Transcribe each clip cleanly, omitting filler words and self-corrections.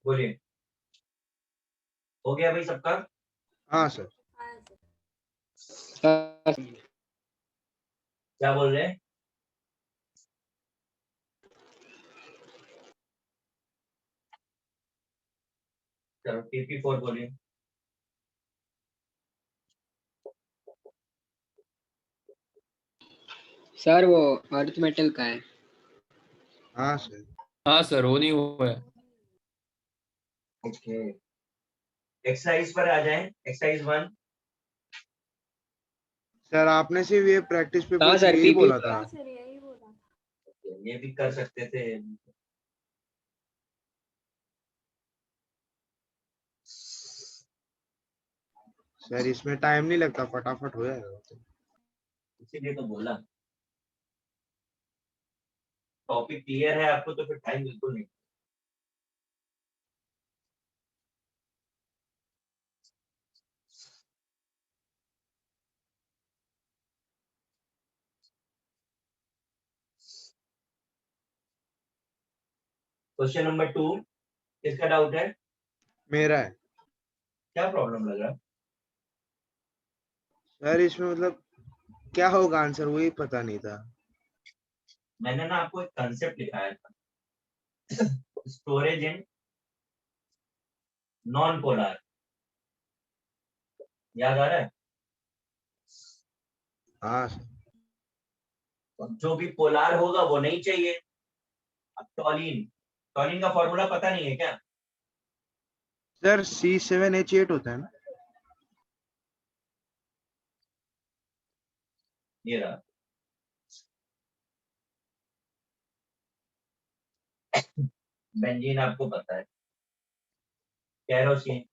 बोलिए। हो गया भाई सबका? हाँ सर। क्या बोल रहे हैं? चलो PP4 बोलिए। सर वो अर्थ मेटल का है। हाँ सर। हाँ सर, वो नहीं हुआ है। ओके, एक्सरसाइज पर आ जाएं। एक्सरसाइज 1। सर आपने सिर्फ ये प्रैक्टिस हाँ पेपर सर, यही PP बोला था। ये भी कर सकते थे। सर इसमें टाइम नहीं लगता, फटाफट हो जाएगा। इसीलिए तो बोला। टॉपिक क्लियर है आपको तो फिर टाइम बिल्कुल नहीं। क्वेश्चन नंबर 2, किसका डाउट है? मेरा है क्या प्रॉब्लम लग रहा है? सर, इसमें मतलब क्या होगा आंसर वही पता नहीं था। मैंने ना आपको एक कंसेप्ट लिखाया था, स्टोरेज इन नॉन पोलर। याद आ रहा है? हाँ सर। और जो भी पोलार होगा वो नहीं चाहिए। अब टॉलिन, टॉलिन का फॉर्मूला पता नहीं है क्या? सर C7H8 होता है ना? ये रहा। बेंजीन आपको पता है, केरोसिन,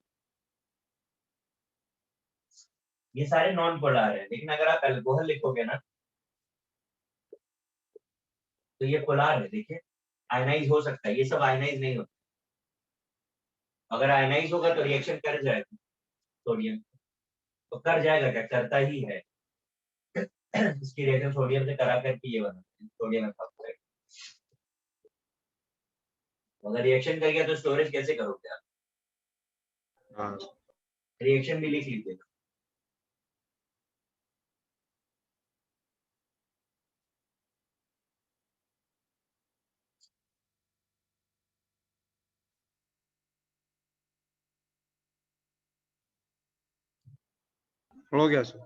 ये सारे नॉन पोलार है। लेकिन अगर आप अल्कोहल लिखोगे ना तो ये पोलार है। देखिए, आयनाइज हो सकता है, ये सब आयनाइज नहीं होता। अगर आयनाइज होगा तो रिएक्शन कर जाएगा सोडियम। तो कर जाएगा क्या, करता ही है। इसकी रिएक्शन सोडियम से करा करके ये बना सोडियम एथॉक्साइड। अगर रिएक्शन कर गया तो स्टोरेज कैसे करोगे आप? हाँ रिएक्शन भी लिख लीजिएगा। हो गया सर।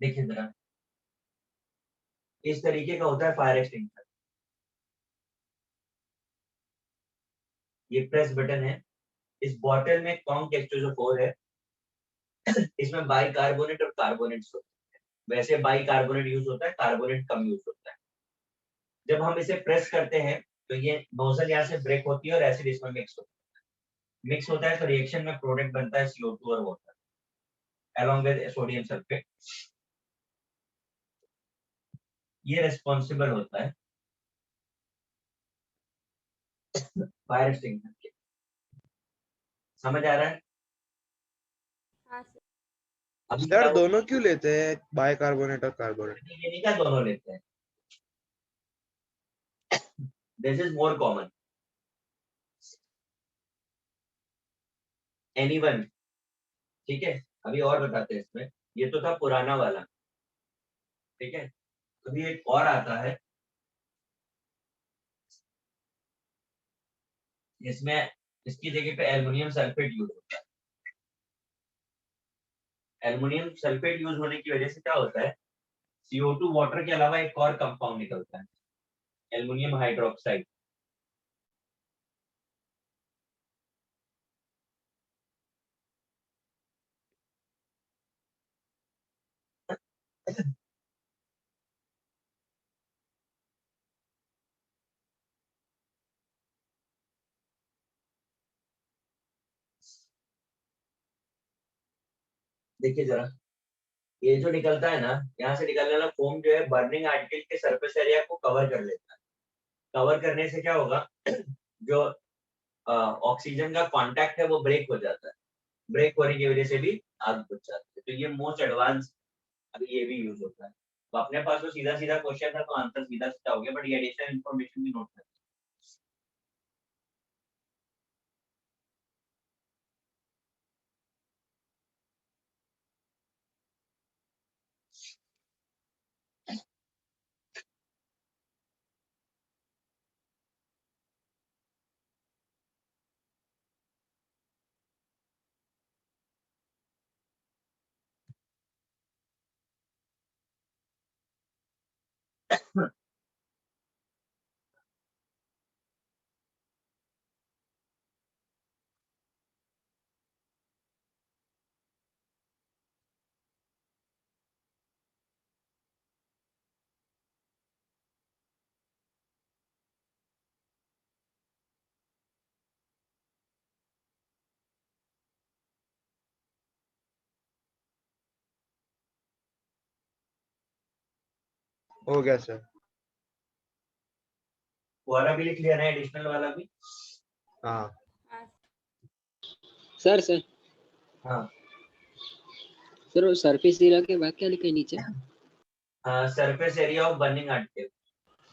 देखिए जरा, इस तरीके का होता है फायर एक्सटिंग्विशर। ये प्रेस बटन है। इस बॉटल में कॉन्क H2SO4 है। इसमें बाइकार्बोनेट और कार्बोनेट होते हैं। वैसे बाइकार्बोनेट यूज होता है, कार्बोनेट कम यूज होता है। जब हम इसे प्रेस करते हैं तो ये नोजल यहाँ से ब्रेक होती है और एसिड इसमें मिक्स होता है। तो रिएक्शन में प्रोडक्ट बनता है CO2 और water along with sodium sulphate. ये रिस्पॉन्सिबल होता है फायर एक्सटिंग्विशर के। समझ आ रहा है? अभी क्या सर हुआ? दोनों क्यों लेते हैं, बाइकार्बोनेट और कार्बोनेट? ये नहीं क्या दोनों लेते हैं, this is more common. Anyone, ठीक है। अभी और बताते हैं इसमें। ये तो था पुराना वाला, ठीक है। अभी एक और आता है, इसमें इसकी जगह पे एल्युमिनियम सल्फेट यूज होता है। एल्युमिनियम सल्फेट यूज होने की वजह से क्या होता है, CO2 वाटर के अलावा एक और कंपाउंड निकलता है, एल्युमिनियम हाइड्रोक्साइड। देखिए जरा, ये जो निकलता है ना, यहाँ से निकलने वाला फोम जो है बर्निंग आर्टिकल के सरफेस एरिया को कवर कर लेता है। कवर करने से क्या होगा, जो ऑक्सीजन का कांटेक्ट है वो ब्रेक हो जाता है। ब्रेक होने की वजह से भी आग बुझ जाती है। तो ये मोस्ट एडवांस अभी ये भी यूज होता है। तो अपने पास तो सीधा सीधा क्वेश्चन था तो आंसर सीधा सीधा हो गया, बट ये एडिशनल इन्फॉर्मेशन भी नोट कर। हो गया सर। वाला भी लिख लिया ना, एडिशनल वाला भी। हाँ सर हाँ, वो सरफेस एरिया के बाद क्या लिखा है नीचे? Surface area of burning article,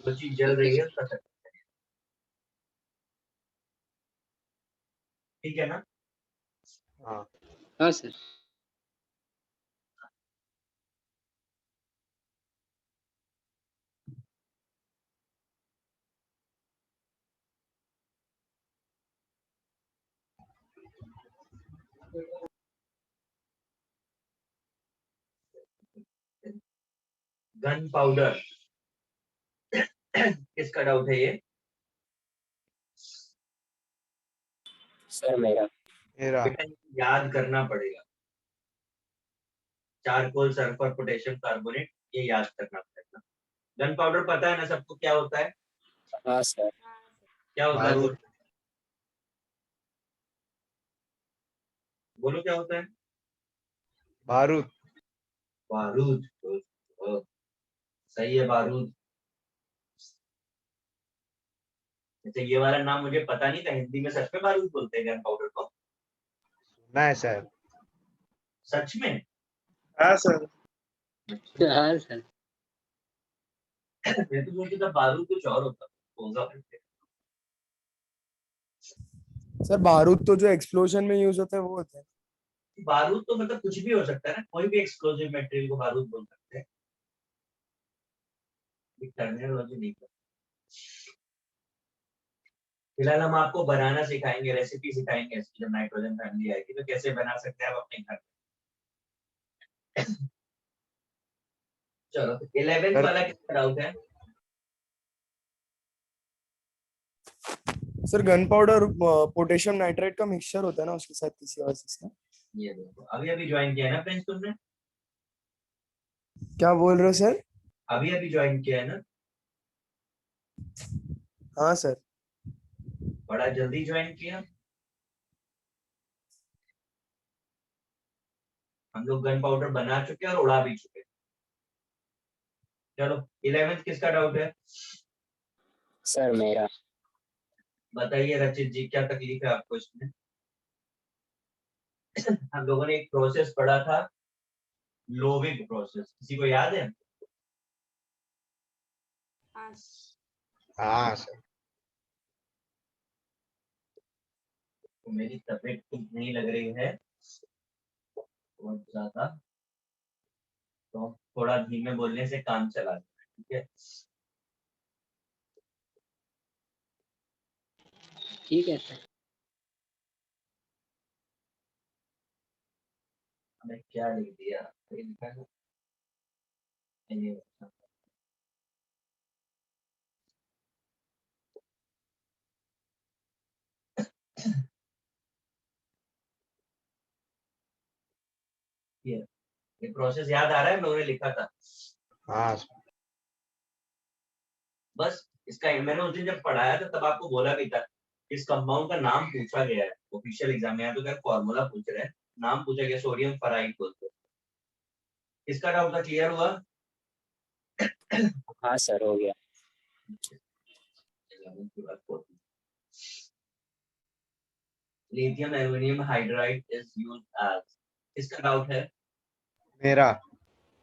जो चीज जल ओके रही है सर। उसका surface area। ठीक है ना। हाँ। हाँ सर। गन पाउडर किसका डाउट है ये? सर मेरा। मेरा। बेटा याद करना पड़ेगा, चारकोल सल्फर पोटेशियम कार्बोनेट, ये याद करना पड़ेगा। गन पाउडर पता है ना सबको क्या होता है? हाँ सर। क्या होता है, बारूद। बोलो बोलो क्या होता है? बारूद। बारूद। ओ, सही है, बारूद। अच्छा, ये वाला नाम मुझे पता नहीं था, हिंदी में सच में बारूद बोलते हैं गन पाउडर को? सुना है सर। सच में? हाँ सर। हाँ सर। मैं तो सोचता था बारूद कुछ और होगा। सर बारूद तो जो एक्सप्लोजन में यूज होता है वो होता है। बारूद तो मतलब कुछ भी हो सकता है ना, कोई भी एक्सप्लोजिव मटेरियल को बारूद बोल सकते हैं। टर्मिनोलॉजी नहीं पता। फिलहाल हम आपको बनाना सिखाएंगे, रेसिपी सिखाएंगे इसकी, जब नाइट्रोजन फैमिली आएगी तो कैसे बना सकते हैं आप अपने घर पे। चलो, 11th सर वाला कितना डाउट है? Sir gun powder potassium nitrate का मिक्सचर होता है ना, उसके साथ किसी और चीज का। ये देखो, अभी अभी ज्वाइन किया है ना फ्रेंड्स तुमने? क्या बोल रहे हो सर? अभी अभी ज्वाइन किया है ना? हाँ सर। बड़ा जल्दी ज्वाइन किया। हम लोग गन पाउडर बना चुके हैं और उड़ा भी चुके हैं। चलो, 11th किसका डाउट है? सर मेरा। बताइए रचित जी, क्या तकलीफ है आपको इसमें? हम लोगों ने एक प्रोसेस पढ़ा था, लोविक प्रोसेस, किसी को याद है? हाँ सर। तो मेरी तबीयत ठीक नहीं लग रही है बहुत ज्यादा, तो थोड़ा धीमे बोलने से काम चला जाए, ठीक है? ठीक है सर। हमने क्या लिख दिया, ये लिखा है ये, ये प्रोसेस याद आ रहा है, मैंने लिखा था। हाँ सर। बस इसका मैंने उस दिन जब पढ़ाया था तब आपको बोला भी था, इस कंपाउंड का नाम पूछा गया है ऑफिशियल एग्जाम में, तो क्या फॉर्मूला पूछ रहे हैं, नाम पूछा गया, सोडियम फेराइड बोलते हैं। इसका डाउट था, क्लियर हुआ? हाँ सर, हो गया। Lithium aluminium hydride is used as, इसका डाउट है? मेरा।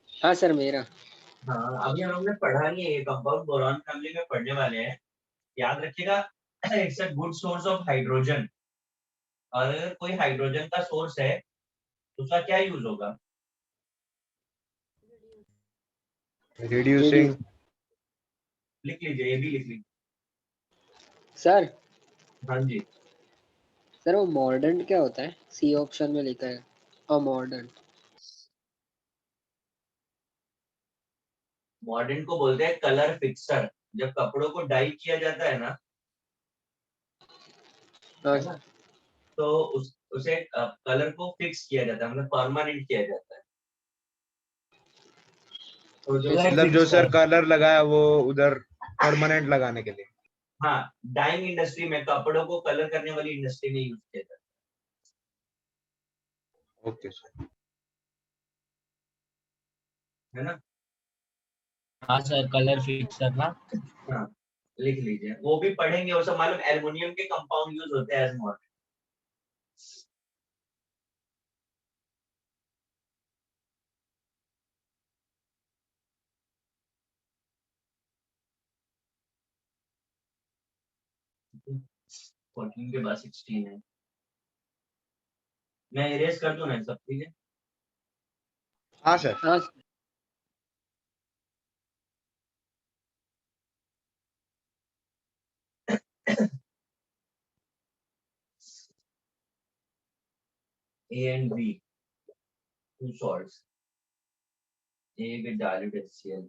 हाँ सर मेरा। हाँ, अभी हम लोग ने पढ़ा नहीं है, ये कंपाउंड बोरॉन फैमिली में पढ़ने वाले हैं, याद रखिएगा। It's a good source of hydrogen, और अगर कोई हाइड्रोजन का सोर्स है तो उसका क्या यूज होगा? रिड्यूसिंग। लिख लीजिए, ये भी लिख लीजिए। सर हाँ जी, सर वो मॉर्डन क्या होता है? सी ऑप्शन में लिखा है अमॉर्डन। मॉडर्न को बोलते हैं कलर फिक्सर। जब कपड़ों को डाई किया जाता है ना, हाँ है ना, सर। तो उसे कलर को फिक्स किया जाता है, मतलब परमानेंट किया जाता है, तो जो है मतलब जो सर फिक्सर। कलर लगाया वो उधर परमानेंट लगाने के लिए। हाँ, डाइंग इंडस्ट्री में, कपड़ों को कलर करने वाली इंडस्ट्री में यूज किया जाता ओके सर। है ना। हाँ सर, कलर फिक्सर ना। हाँ, लिख लीजिए, वो भी पढ़ेंगे, वो सब मालूम, एल्युमिनियम के कंपाउंड यूज होते हैं एज मॉडर्न। फोर्टीन के बाद 16 है, मैं इरेज कर दूं ना सब चीजें? हाँ सर। हाँ A and B, two salts. A with dilute HCl.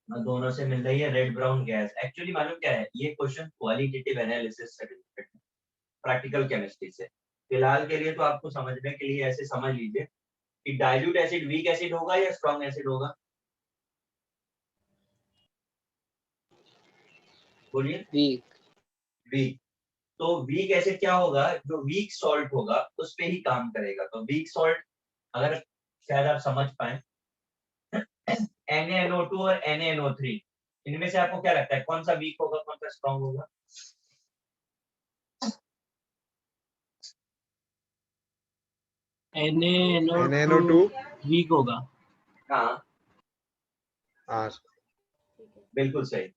दोनों से मिल रही है रेड ब्राउन गैस। एक्चुअली मालूम क्या है, ये क्वेश्चन क्वालिटेटिव एनालिसिस से रिलेटेड है, प्रैक्टिकल केमिस्ट्री से। फिलहाल के लिए तो आपको समझने के लिए ऐसे समझ लीजिए कि डाइल्यूट एसिड वीक एसिड होगा या स्ट्रॉन्ग एसिड होगा? बोलिए। वीक। वीक। तो वीक एसिड क्या होगा, जो वीक सॉल्ट होगा उस पे ही काम करेगा। तो वीक सॉल्ट, अगर शायद आप समझ पाए, NaNO2 और NaNO3, इनमें से आपको क्या लगता है कौन सा वीक होगा, कौन सा स्ट्रॉन्ग होगा? NaNO2 NaNO2। वीक होगा। हाँ, हाँ सर। बिल्कुल सही।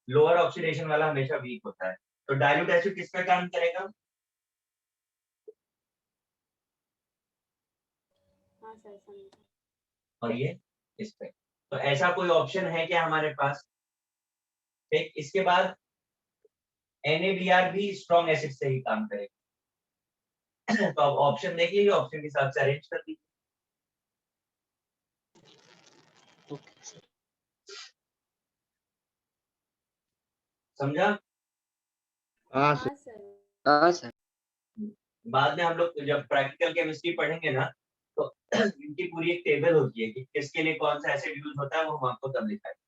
लोअर ऑक्सीडेशन वाला हमेशा वीक होता है। तो डाइल्यूट एसिड किस पे काम करेगा? और ये इस पे। तो ऐसा कोई ऑप्शन है क्या हमारे पास? एक इसके बाद NaBr भी स्ट्रॉन्ग एसिड से ही काम करेगा। तो अब ऑप्शन देखिए, ऑप्शन के हिसाब से अरेंज कर दीजिए। Okay sir. समझा? हाँ सर। हाँ सर। बाद में हम लोग जब प्रैक्टिकल केमिस्ट्री पढ़ेंगे ना, तो इनकी पूरी एक टेबल होती है कि किसके लिए कौन सा एसिड यूज होता है, वो हम आपको तब दिखाएंगे।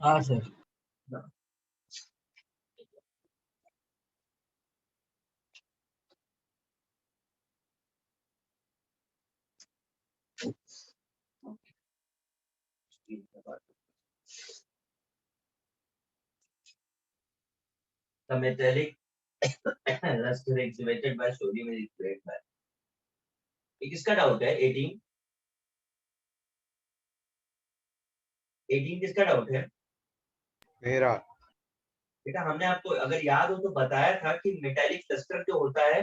हाँ sir. The metallic luster exhibited by sodium is equated by, ये किसका डाउट है? 18 18 किसका डाउट है? मेरा। बेटा हमने आपको अगर याद हो तो बताया था कि मेटालिक क्लस्टर जो होता है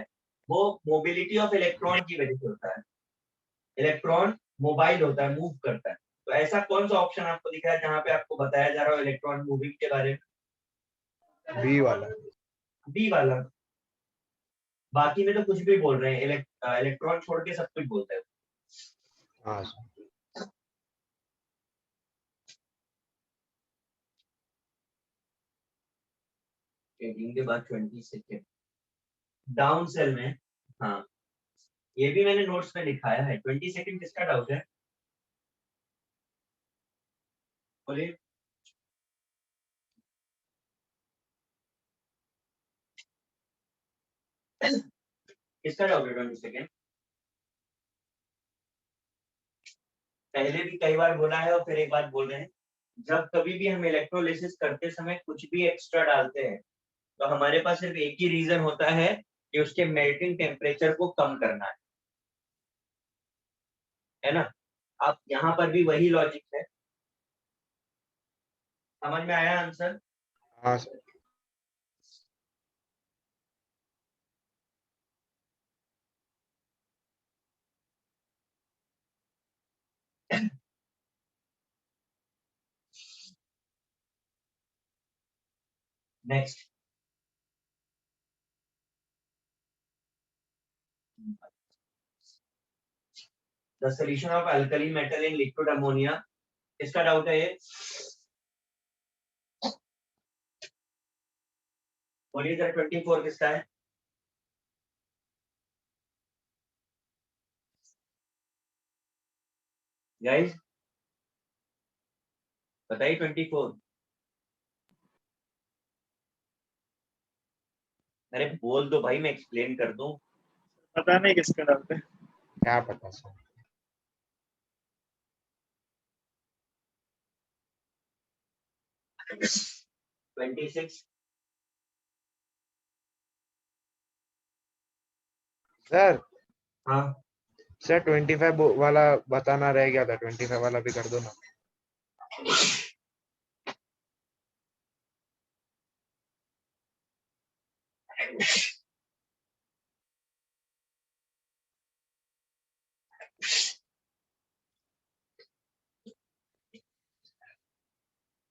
वो मोबिलिटी ऑफ इलेक्ट्रॉन की वजह से होता है। इलेक्ट्रॉन मोबाइल होता है, मूव करता है। तो ऐसा कौन सा ऑप्शन आपको दिख रहा है जहां पे आपको बताया जा रहा है इलेक्ट्रॉन मूविंग के बारे में? बी वाला। बी वाला। बाकी में तो कुछ भी बोल रहे हैं, इलेक्ट्रॉन छोड़ के सब कुछ बोलते हैं। हाँ सर। के बाद 20 सेकेंड डाउन सेल में। हाँ ये भी मैंने नोट्स में लिखाया है। 20 सेकेंड किसका डाउट है? बोलिए। किसका डाउट है 20 सेकेंड? पहले भी कई बार बोला है और फिर एक बार बोल रहे हैं, जब कभी भी हम इलेक्ट्रोलिसिस करते समय कुछ भी एक्स्ट्रा डालते हैं तो हमारे पास सिर्फ एक ही रीजन होता है कि उसके मेल्टिंग टेम्परेचर को कम करना है ना? आप यहाँ पर भी वही लॉजिक है। समझ में आया आंसर? हाँ sir. Next. The solution of alkali metal in liquid ammonia. किसका डाउट है ये? बोलिए सर 24 किसका है? गाइस बताइए 24। अरे बोल दो भाई, मैं एक्सप्लेन कर दूं। पता नहीं किसका डाउट है। क्या पता सर। 26। सर हाँ सर 25 वाला बताना रह गया था, 25 वाला भी कर दो ना।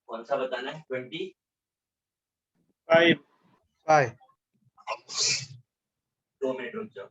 कौन सा बताना है? 20। 5। 5। 2 मिनट रुक जाओ।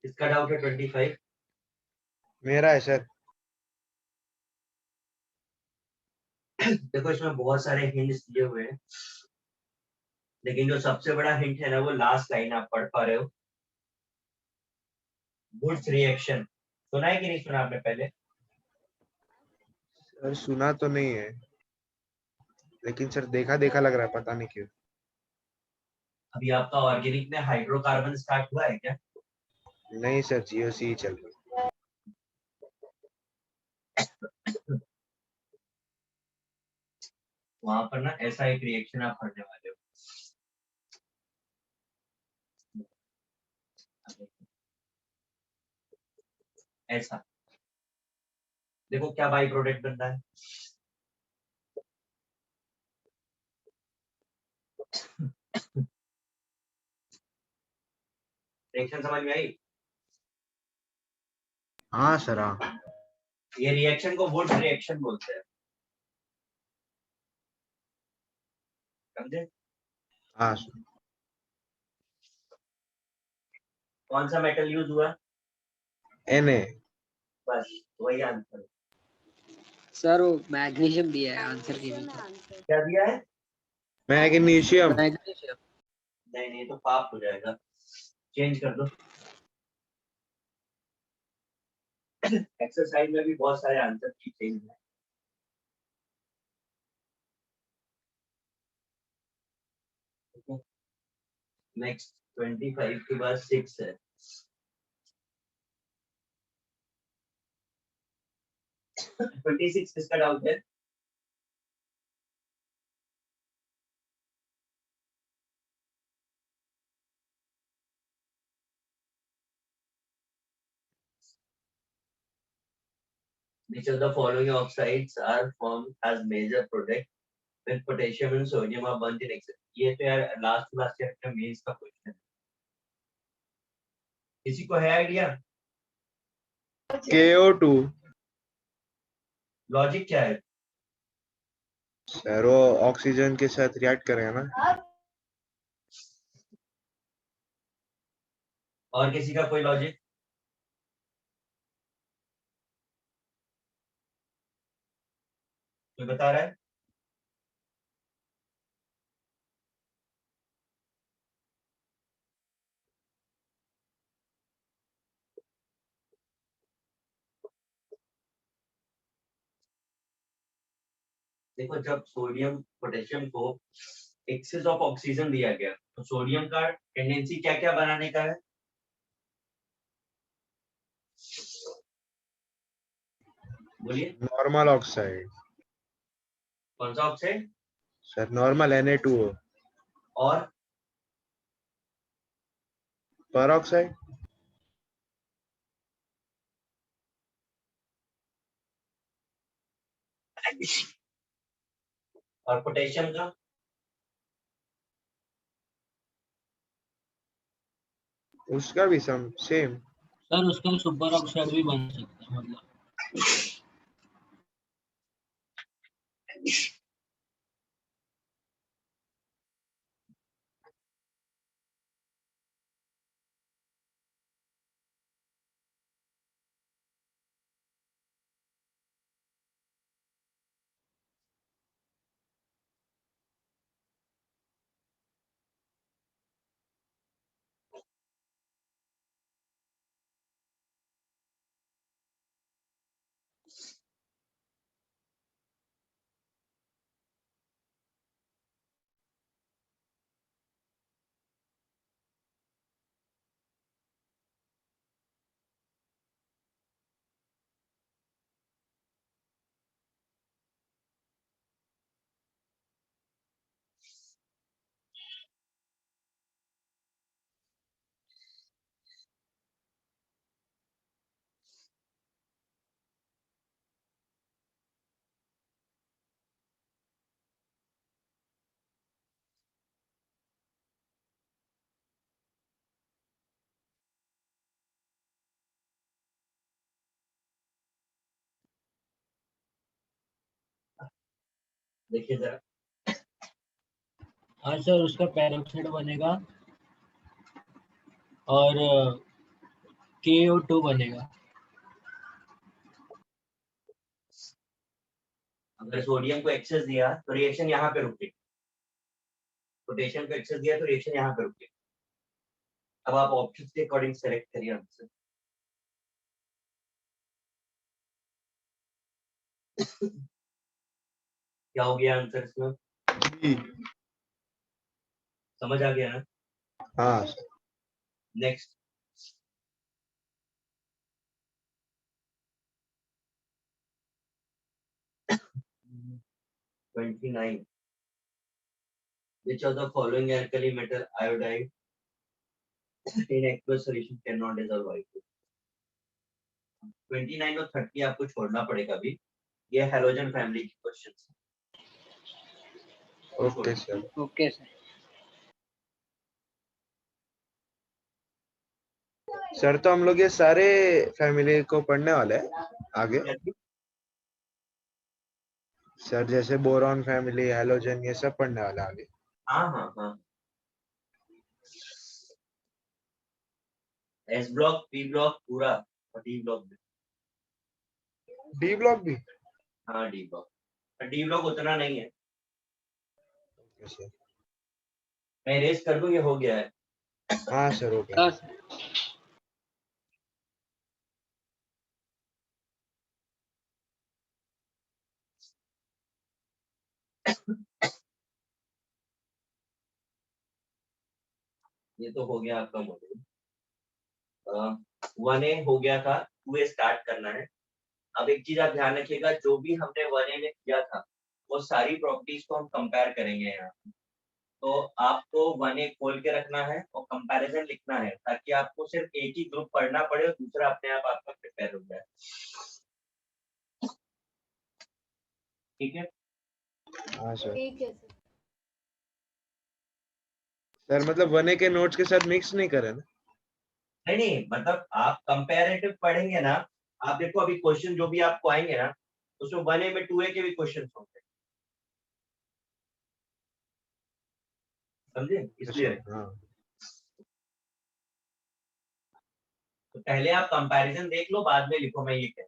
इसका डाउट है 25। मेरा है सर। देखो इसमें बहुत सारे हिंट्स दिए हुए हैं, लेकिन जो सबसे बड़ा हिंट है ना वो लास्ट लाइन आप पढ़ पा रहे हो। वुड्स रिएक्शन सुना है कि नहीं सुना आपने पहले? सर सुना तो नहीं है, लेकिन सर देखा देखा लग रहा है, पता नहीं क्यों। अभी आपका ऑर्गेनिक में हाइड्रोकार्बन स्टार्ट हुआ है क्या? नहीं सर, जीओसी ही चल रहा है। वहां पर ना ऐसा एक रिएक्शन आप पढ़ने वाले हो। ऐसा देखो क्या बाई प्रोडक्ट बन रहा है। रिएक्शन समझ में आई? हाँ सर हाँ। ये रिएक्शन को वुड्स रिएक्शन बोलते हैं, समझे? हाँ सर। कौन सा मेटल यूज हुआ? Na। बस वही आंसर। सर वो मैग्नीशियम दिया है आंसर के नीचे। क्या दिया है? मैग्नीशियम। मैग्नीशियम। नहीं नहीं, तो पाप हो जाएगा, चेंज कर दो। एक्सरसाइज में भी बहुत सारे आंसर की चेंज है। नेक्स्ट 25 के बाद 6 है। 26 किसका डाउट है? Which of the following oxides are formed as major product when potassium and sodium are burnt in excess? ये तो यार लास्ट चैप्टर मेंस का क्वेश्चन है। किसी को है आइडिया? KO2। लॉजिक क्या है? सर वो ऑक्सीजन के साथ रिएक्ट करेगा ना। और किसी का कोई लॉजिक? कोई बता रहा है? देखो, जब सोडियम पोटेशियम को एक्सेस ऑफ ऑक्सीजन दिया गया तो सोडियम का टेंडेंसी क्या क्या बनाने का है? बोलिए। Normal oxide. कौन सा ऑक्साइड? Sir normal Na2O। और पेरोक्साइड। और पोटेशियम का? उसका भी सेम। सर उसका सुपर ऑक्साइड भी बन सकता है, मतलब देखिए जरा। हाँ सर उसका पेरोक्साइड बनेगा और KO2 बनेगा। अगर सोडियम को एक्सेस दिया तो रिएक्शन यहाँ पे रुकेगी, पोटेशियम को एक्सेस दिया तो रिएक्शन यहाँ पे रुकेगी। अब आप ऑप्शन के अकॉर्डिंग सेलेक्ट करिए आंसर। क्या हो गया आंसर इसमें? बी। समझ आ गया ना? हाँ। Next. Twenty 29. Which of the following alkali metal iodide in aqueous solution cannot dissolve iodine? 29 और 30 आपको छोड़ना पड़ेगा अभी, ये हैलोजन फैमिली की क्वेश्चंस हैं। Okay sir. Okay sir. Sir तो हम लोग ये सारे फैमिली को पढ़ने वाले हैं आगे। सर जैसे बोरॉन फैमिली, हैलोजन, ये सब पढ़ने वाले हैं आगे। हाँ हाँ हाँ। एस ब्लॉक, पी ब्लॉक पूरा और डी ब्लॉक भी। डी ब्लॉक भी। हाँ डी ब्लॉक उतना नहीं है, सर मैं इरेज कर दूं, ये हो गया है। हाँ सर हो गया। हाँ सर। ये तो हो गया आपका मॉड्यूल 1A हो गया था, 2A स्टार्ट करना है। अब एक चीज आप ध्यान रखिएगा, जो भी हमने 1A में किया था वो सारी प्रॉपर्टीज को हम कंपेयर करेंगे यहाँ। तो आपको 1A खोल के रखना है और कंपैरिजन लिखना है, ताकि आपको सिर्फ एक ही ग्रुप पढ़ना पड़े और दूसरा अपने आप आपका प्रिपेयर हो जाए। ठीक है हाँ सर। ठीक है सर। सर मतलब 1A के नोट्स के साथ मिक्स नहीं करें ना? नहीं, मतलब आप कंपैरेटिव पढ़ेंगे ना। आप देखो अभी क्वेश्चन जो भी आपको आएंगे ना, उसमें 1A में 2A के भी क्वेश्चन होंगे, समझे? इसलिए हाँ तो पहले आप कंपैरिजन देख लो, बाद में लिखो, मैं ये कह।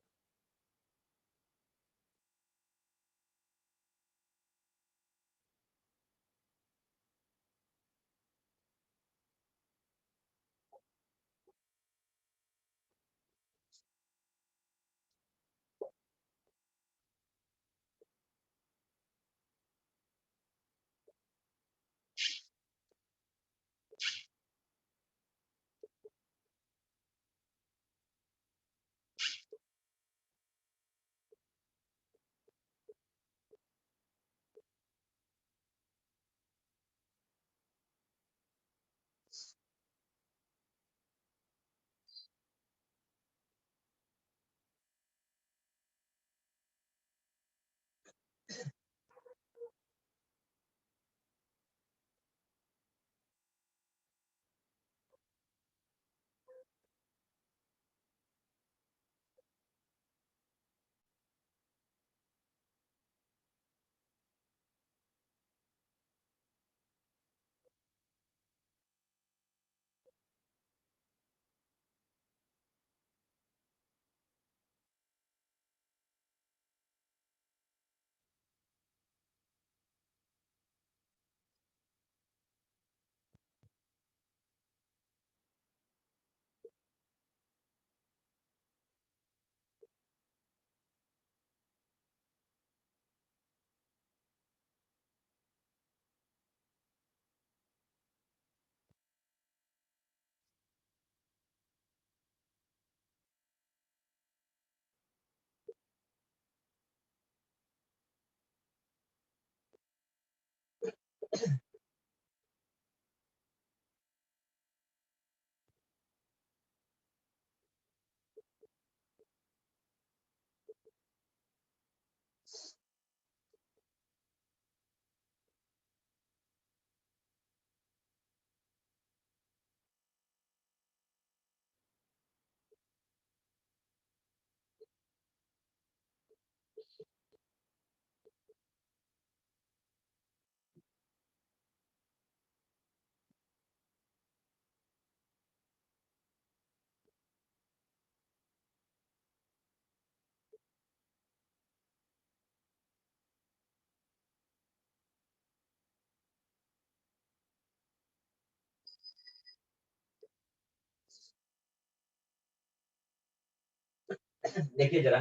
देखिए जरा,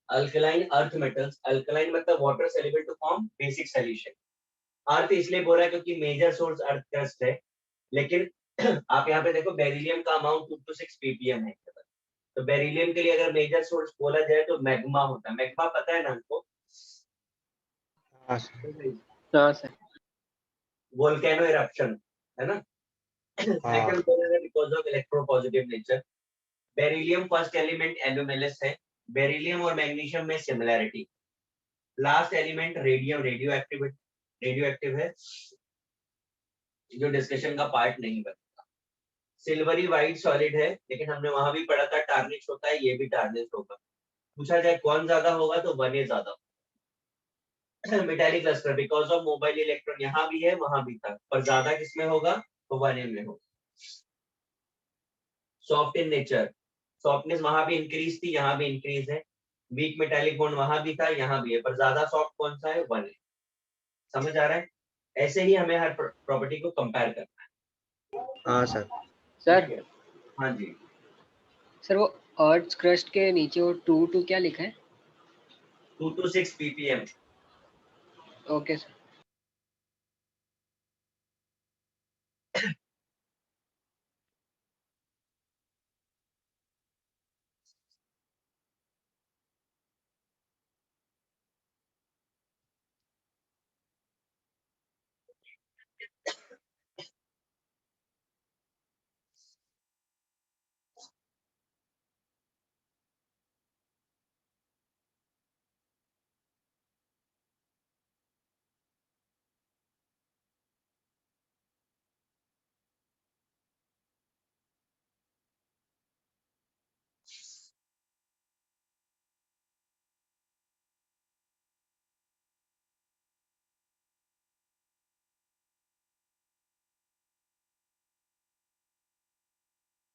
अल्कलाइन अर्थ मेटल्स, अल्कलाइन मतलब water soluble to form basic solution. Earth इसलिए बोल रहा है क्योंकि मेजर सोर्स अर्थ क्रस्ट है, लेकिन आप यहाँ पे देखो बेरिलियम का अमाउंट 2 to 6 ppm है। तो बेरिलियम के लिए अगर मेजर सोर्स बोला जाए तो मैग्मा होता है। मैग्मा पता है ना आपको? हाँ सर। हाँ सर। वोल्केनो इरप्शन, है ना? हाँ सेकंड बोला है because of electropositive nature. Beryllium first element NMLS है। बेरिलियम और मैग्नीशियम में similarity. Last element radium, radio active है, जो डिस्कशन का पार्ट नहीं बनता। सिल्वरी व्हाइट सॉलिड है, लेकिन हमने वहां भी पढ़ा था टार्निश होता है, ये भी टार्निश होगा। पूछा जाए कौन ज्यादा होगा तो 1A ज्यादा। Metallic cluster because of mobile electron, यहाँ भी है वहां भी था, पर ज्यादा किसमें होगा तो 1A में होगा। सॉफ्ट इन नेचर, सॉफ्टनेस वहां भी इंक्रीज थी, यहाँ भी इंक्रीज है। वीक मेटालिक बॉन्ड वहां भी था, यहाँ भी है, पर ज्यादा सॉफ्ट कौन सा है? 1 है। समझ आ रहा है? ऐसे ही हमें हर प्रॉपर्टी को कंपेयर करना हाँ सर। है। सर ठीक है? हाँ जी। सर वो अर्थ क्रस्ट के नीचे वो 2 क्या लिखा है? 2 to 6 ppm। Okay sir.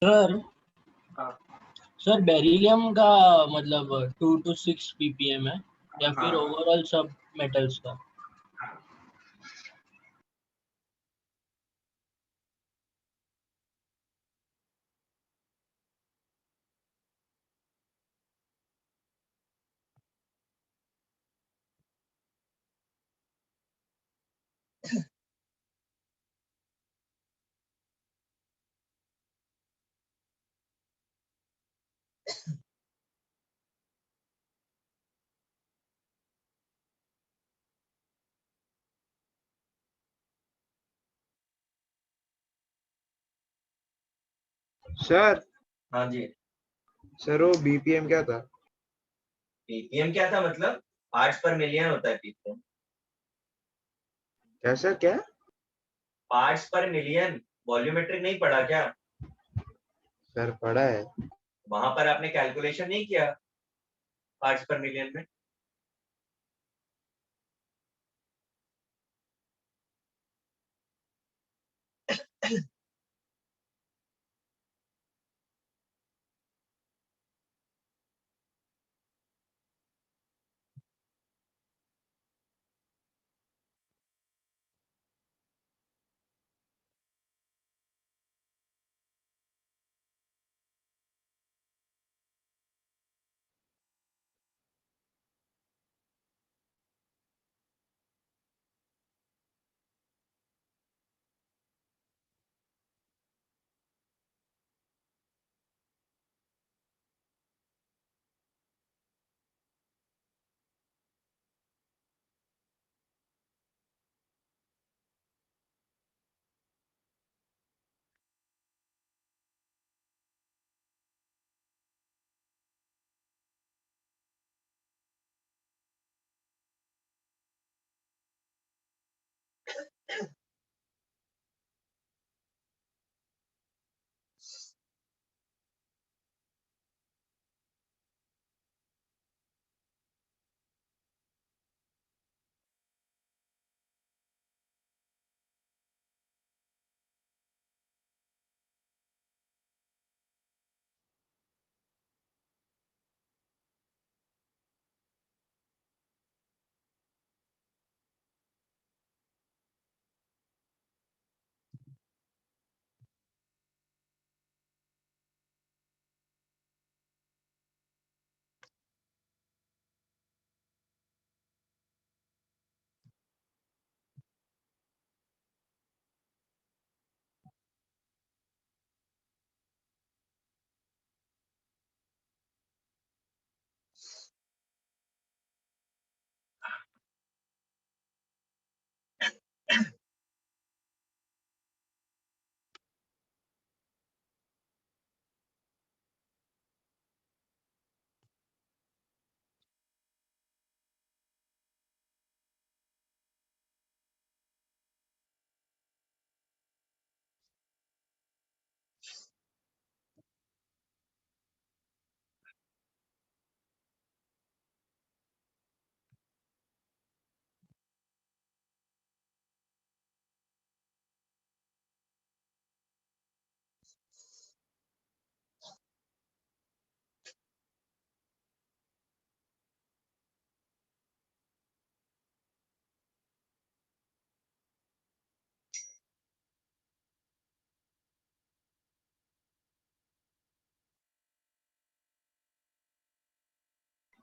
Sir हाँ सर बेरिलियम का मतलब 2 to 6 ppm है या फिर हाँ ओवरऑल सब मेटल्स का? हाँ। सर हाँ जी। सर वो बीपीएम क्या था? पीपीएम क्या था मतलब? पार्ट्स पर मिलियन होता है पीपीएम। कैसा क्या? पार्ट्स पर मिलियन। वॉल्यूमेट्रिक नहीं पढ़ा क्या? सर पढ़ा है। वहां पर आपने कैलकुलेशन नहीं किया पार्ट्स पर मिलियन में?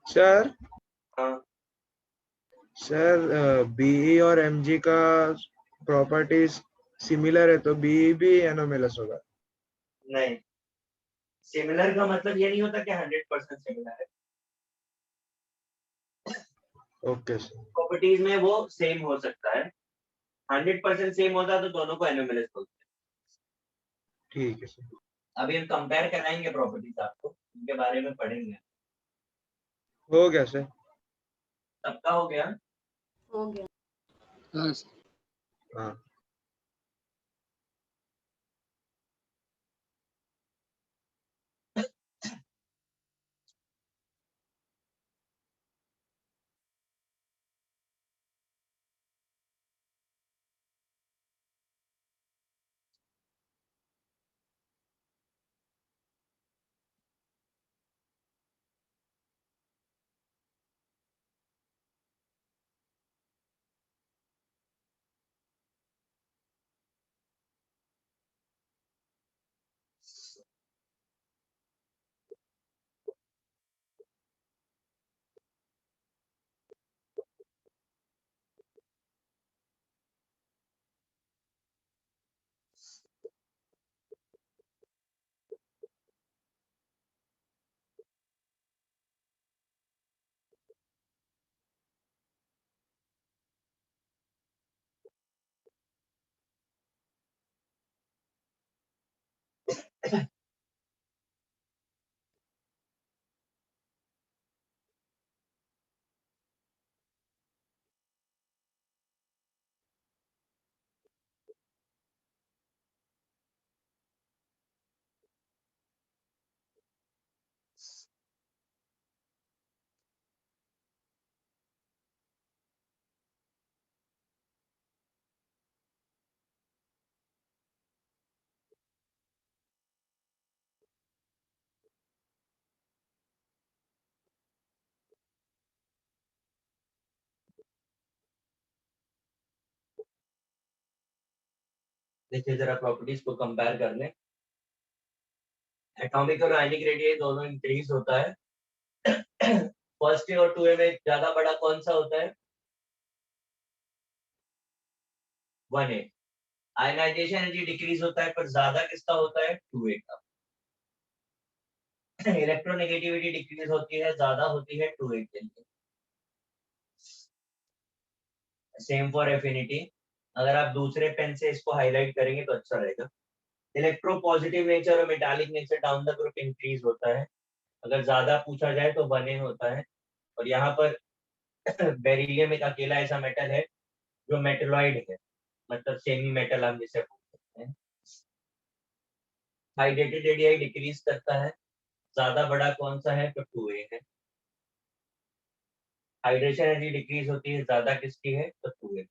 सर हाँ सर बीई और एमजी का प्रॉपर्टीज सिमिलर है तो बीई भी एनोमेलस होगा। नहीं, सिमिलर का मतलब ये नहीं होता कि 100% सिमिलर है। Okay sir. प्रॉपर्टीज में वो सेम हो सकता है, 100% सेम होता तो दोनों को एनोमेलस बोलते ठीक है सर। हैं। अभी हम कंपेयर कराएंगे प्रॉपर्टीज आपको, उनके बारे में पढ़ेंगे। हो गया सर। सबका हो गया? हो गया। हाँ सर। हाँ देखिए जरा प्रॉपर्टीज को कंपेयर कर लें। एटॉमिक और आयनिक रेडियस दोनों इंक्रीज होता है। फर्स्ट ए और टू ए में ज्यादा बड़ा कौन सा होता है? 1a। आयनाइजेशन एनर्जी डिक्रीज होता है, पर ज्यादा किसका होता है? 2a का। इलेक्ट्रोनेगेटिविटी डिक्रीज होती है, ज्यादा होती है 2a के लिए। Same for affinity. अगर आप दूसरे पेन से इसको हाईलाइट करेंगे तो अच्छा रहेगा। इलेक्ट्रो पॉजिटिव नेचर और metallic nature down the group increase होता है। अगर ज्यादा पूछा जाए तो 1a होता है। और यहाँ पर बेरिलियम एक अकेला ऐसा मेटल है जो मेटलॉइड है, मतलब सेमी मेटल हम जिसे बोल सकते हैं। हाइड्रेटेड रेडियाई डिक्रीज करता है, ज्यादा बड़ा कौन सा है? तो 2a है। हाइड्रेशन एनर्जी डिक्रीज होती है, ज्यादा किसकी है? तो 2a।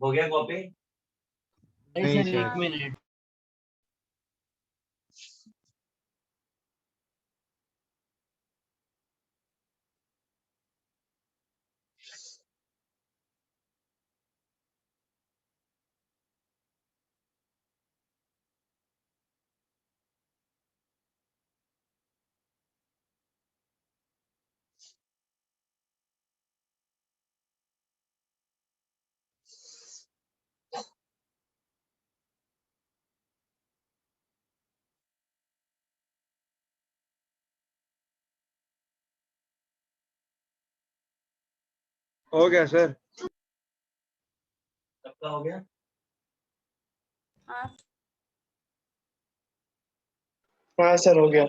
हो गया कॉपी? नहीं नहीं सर, सर। 1 मिनट। हो गया सर। सबका हो गया? हाँ सर, हो गया।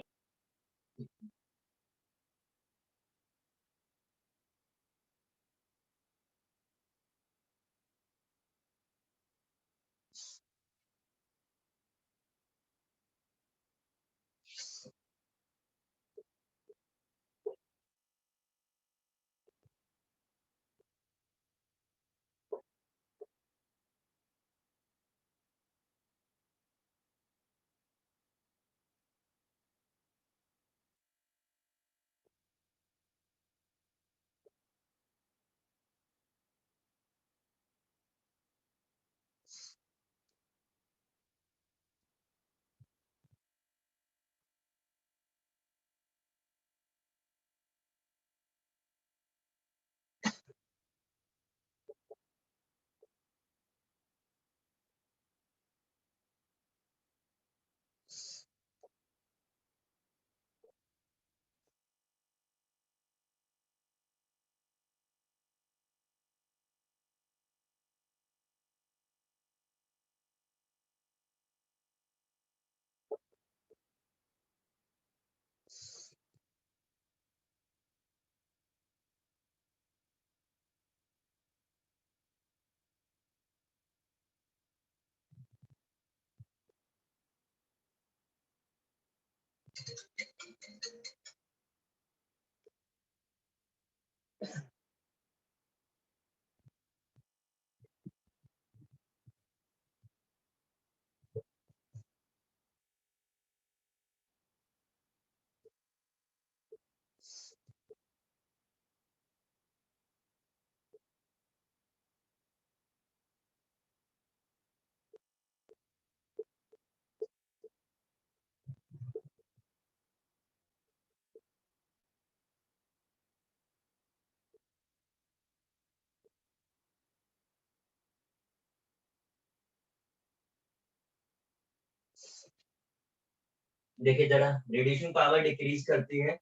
देखिए जरा, रेडिएशन पावर डिक्रीज करती है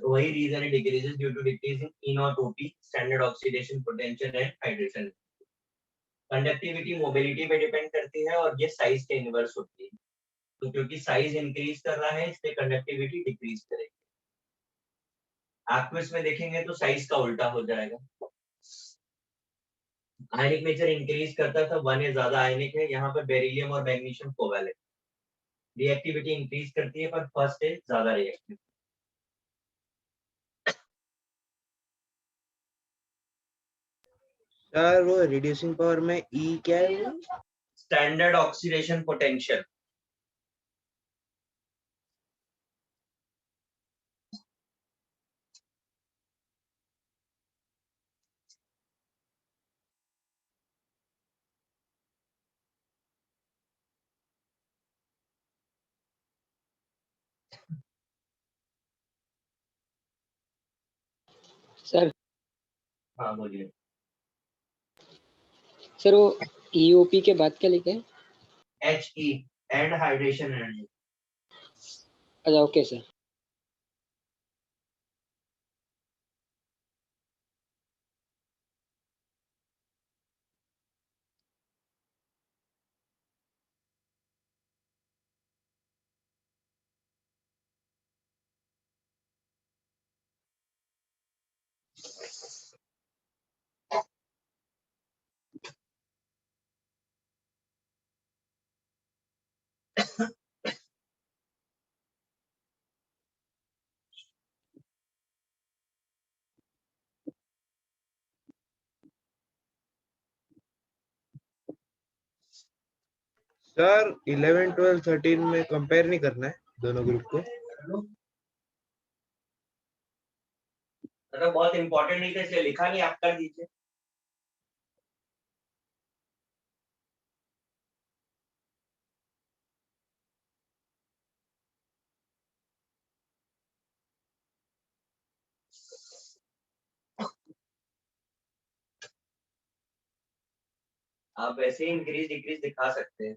वही रीजन है, decreases due to decrease in E naught OP, standard oxidation potential and hydration. Conductivity mobility पे डिपेंड करती है और ये साइज के इनवर्स होती है। तो क्योंकि साइज इंक्रीज कर रहा है इसलिए कंडक्टिविटी डिक्रीज करेगी। एक्विस में देखेंगे तो साइज का उल्टा हो जाएगा। आयनिक नेचर इंक्रीज करता था, 1 ज्यादा आयनिक है, यहाँ पर बेरिलियम और मैग्नीशियम कोवैलेंट। रिएक्टिविटी इंक्रीज करती है पर फर्स्ट इज ज्यादा रिएक्टिव। सर वो रिड्यूसिंग पावर में ई क्या है वो? Standard oxidation potential. सर हाँ बोलिए। सर वो ईओपी के बाद क्या लिखा है? H E, and hydration energy. अच्छा ओके सर। सर 11 12 13 में कंपेयर नहीं करना है दोनों ग्रुप को। मतलब बहुत इंपॉर्टेंट नहीं था इसलिए लिखा नहीं, आप कर दीजिए। आप वैसे ही इंक्रीज डिक्रीज दिखा सकते हैं।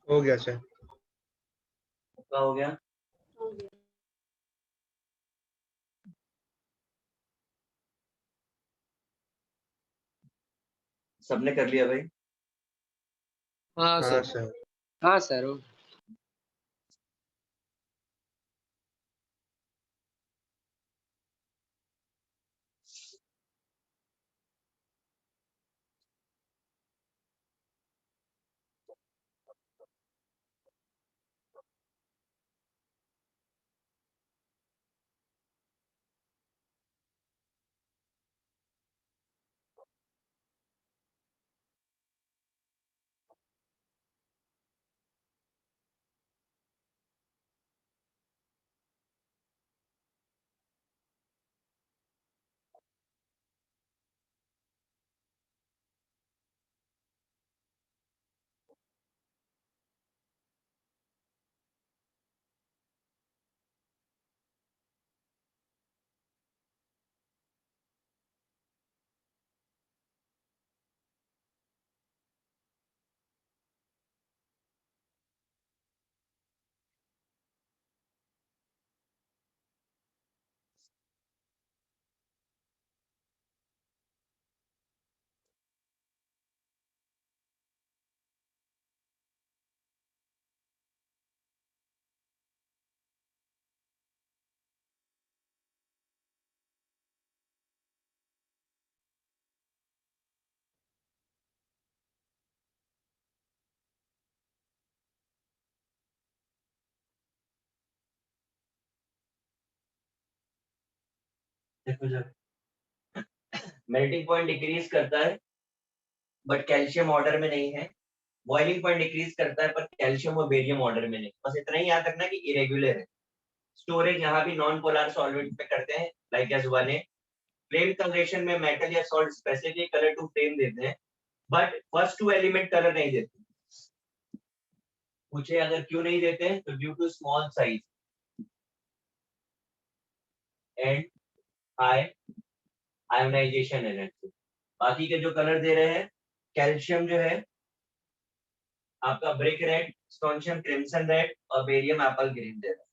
हो गया सर। क्या हो गया? सबने कर लिया भाई? हाँ हाँ सर। सर। हाँ सर। देखो जब मेल्टिंग पॉइंट डिक्रीज करता है बट कैल्शियम ऑर्डर में नहीं है, बॉइलिंग पॉइंट डिक्रीज करता है पर कैल्शियम और बेरियम ऑर्डर में नहीं। बस इतना ही याद रखना कि इरेगुलर है। स्टोरेज यहाँ भी नॉन पोलर सॉल्वेंट में करते हैं, like as 1A। Flame conjunction में मेटल या salt specific colour to flame देते हैं, but first two element colour नहीं देते। पूछे अगर क्यों नहीं देते हैं, तो due to small size and high ionization energy. बाकी के जो कलर दे रहे हैं, कैल्शियम जो है आपका brick red, strontium crimson red और बेरियम एप्पल ग्रीन दे रहा है।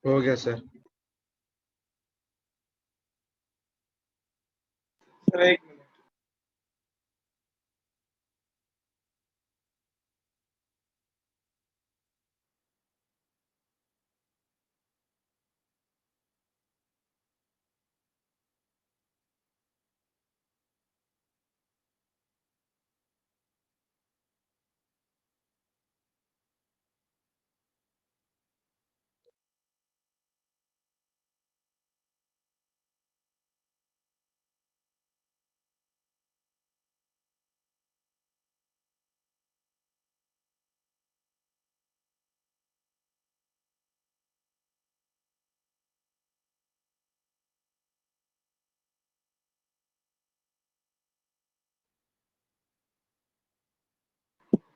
हो गया सर। सर एक मिनट।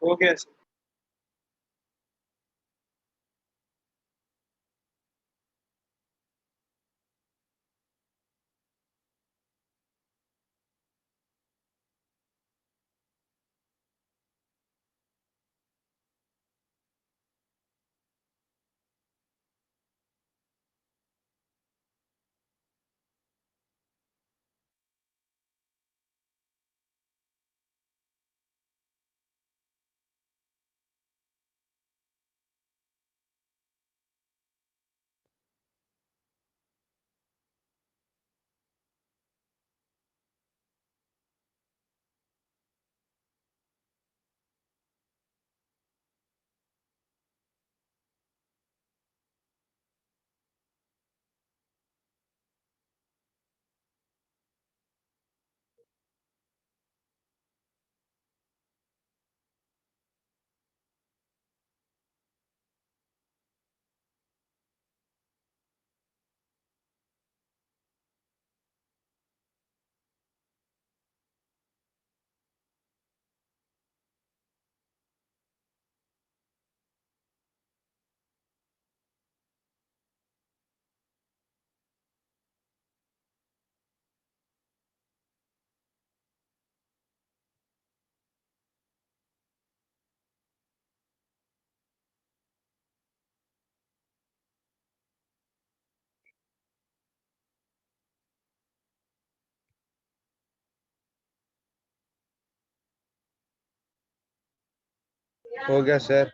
हो गया सर। हो गया सर।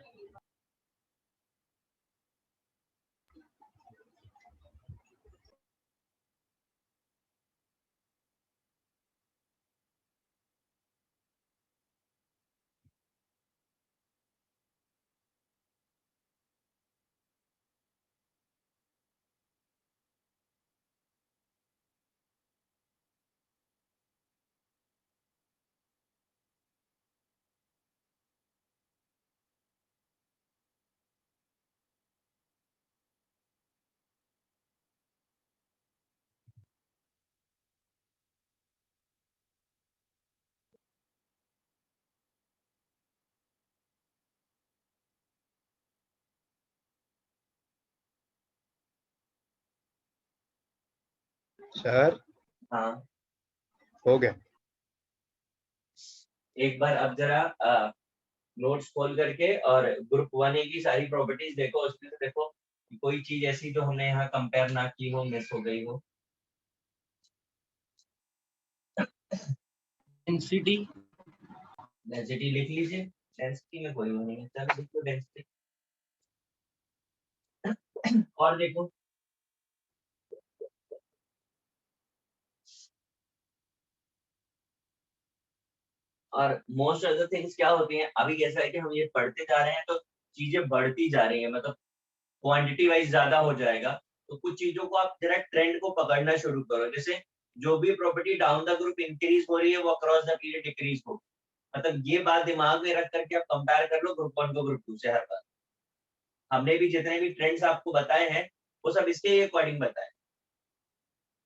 सर हाँ, हो गया। एक बार अब जरा नोट्स खोल करके और ग्रुप 1A की सारी प्रॉपर्टीज देखो, उसमें से देखो कि कोई चीज ऐसी जो हमने यहाँ कंपेयर ना की हो, मिस हो गई हो। डेंसिटी डेंसिटी लिख लीजिए, डेंसिटी में कोई वो नहीं है, चलो लिख लो डेंसिटी। और देखो, और मोस्ट अदर थिंग्स क्या होती हैं, अभी कैसा है कि हम ये पढ़ते जा रहे हैं तो चीजें बढ़ती जा रही है, मतलब क्वांटिटी वाइज ज्यादा हो जाएगा। तो कुछ चीजों को आप जरा ट्रेंड को पकड़ना शुरू करो, जैसे जो भी property down the group increase हो रही है वो अक्रॉस द पीरियड डिक्रीज हो। मतलब ये बात दिमाग में रख करके आप कंपेयर कर लो ग्रुप 1 को ग्रुप 2 से हर बार। हमने भी जितने भी ट्रेंड्स आपको बताए हैं वो सब इसके अकॉर्डिंग बताए,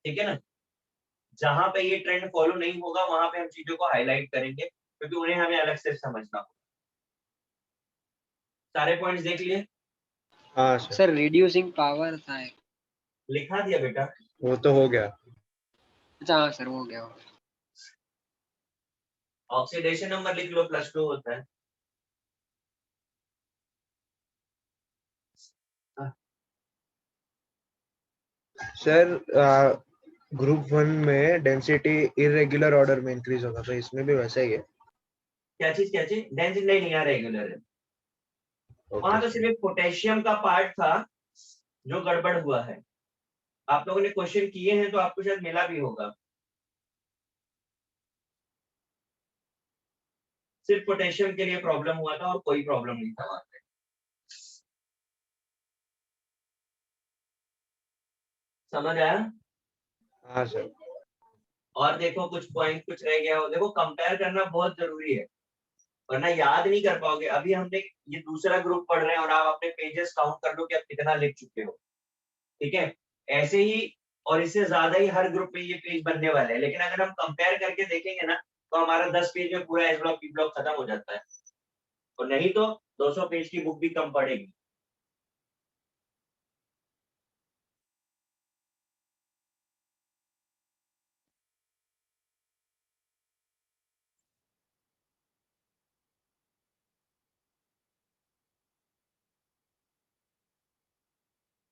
ठीक है ना। जहां पे ये ट्रेंड फॉलो नहीं होगा वहां पे हम चीजों को हाईलाइट करेंगे, क्योंकि उन्हें हमें अलग से समझना होगा। सारे पॉइंट्स देख लिए? हाँ सर। सर रिड्यूसिंग पावर था एक। लिखा दिया बेटा? वो तो हो गया। अच्छा हाँ सर, हो गया। ऑक्सीडेशन नंबर लिख लो, +2 होता है। सर ग्रुप 1 में डेंसिटी इरेगुलर ऑर्डर में इंक्रीज होगा, तो इसमें भी वैसा ही है। क्या चीज डेंसिटी नहीं यहाँ रेगुलर है। वहां तो ओके सिर्फ पोटेशियम का पार्ट था जो गड़बड़ हुआ है। आप लोगों ने क्वेश्चन किए हैं तो आपको शायद मिला भी होगा। सिर्फ पोटेशियम के लिए प्रॉब्लम हुआ था और कोई प्रॉब्लम नहीं था वहां पे। समझ आया? हाँ सर। और देखो कुछ पॉइंट कुछ रह गया हो, देखो कंपेयर करना बहुत जरूरी है, वरना याद नहीं कर पाओगे। अभी हमने ये दूसरा ग्रुप पढ़ रहे हैं और आप अपने पेजेस काउंट कर लो कि आप कितना लिख चुके हो। ठीक है, ऐसे ही और इससे ज्यादा ही हर ग्रुप में ये पेज बनने वाले हैं, लेकिन अगर हम कंपेयर करके देखेंगे ना तो हमारा 10 पेज में पूरा एस ब्लॉक पी ब्लॉक खत्म हो जाता है, और नहीं तो 200 पेज की बुक भी कम पड़ेगी।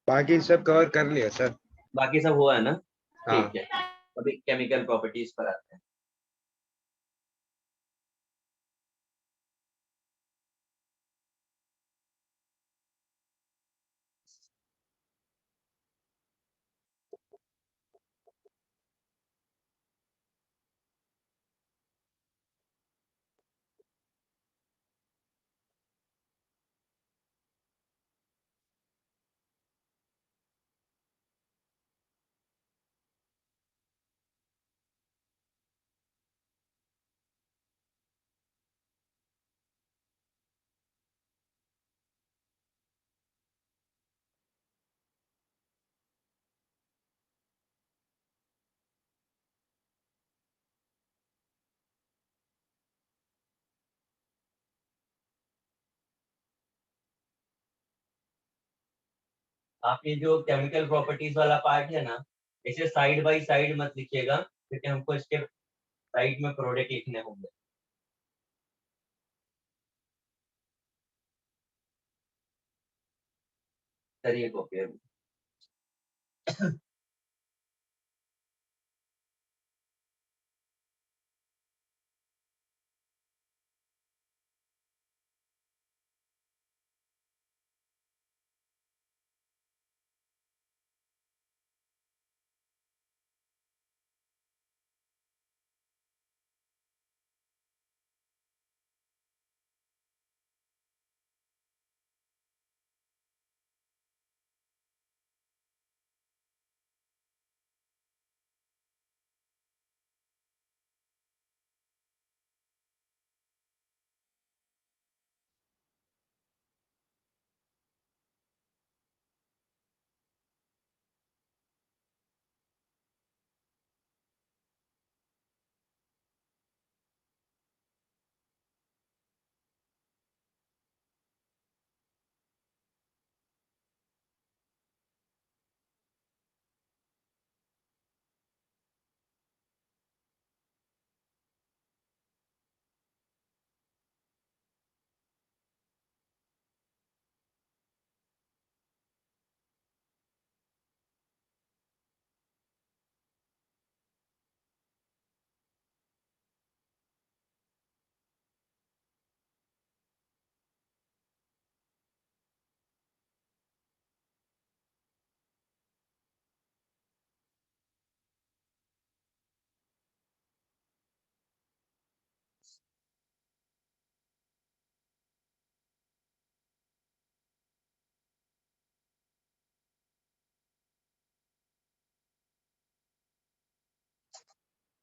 बाकी सब कवर कर लिया सर। बाकी सब हुआ है ना? हाँ। ठीक है, अभी केमिकल प्रॉपर्टीज पर आते हैं। आप ये जो केमिकल प्रॉपर्टीज वाला पार्ट है ना, इसे साइड बाय साइड मत लिखिएगा, क्योंकि हमको इसके साइड में प्रोडक्ट लिखने होंगे। करिए कॉपी अभी।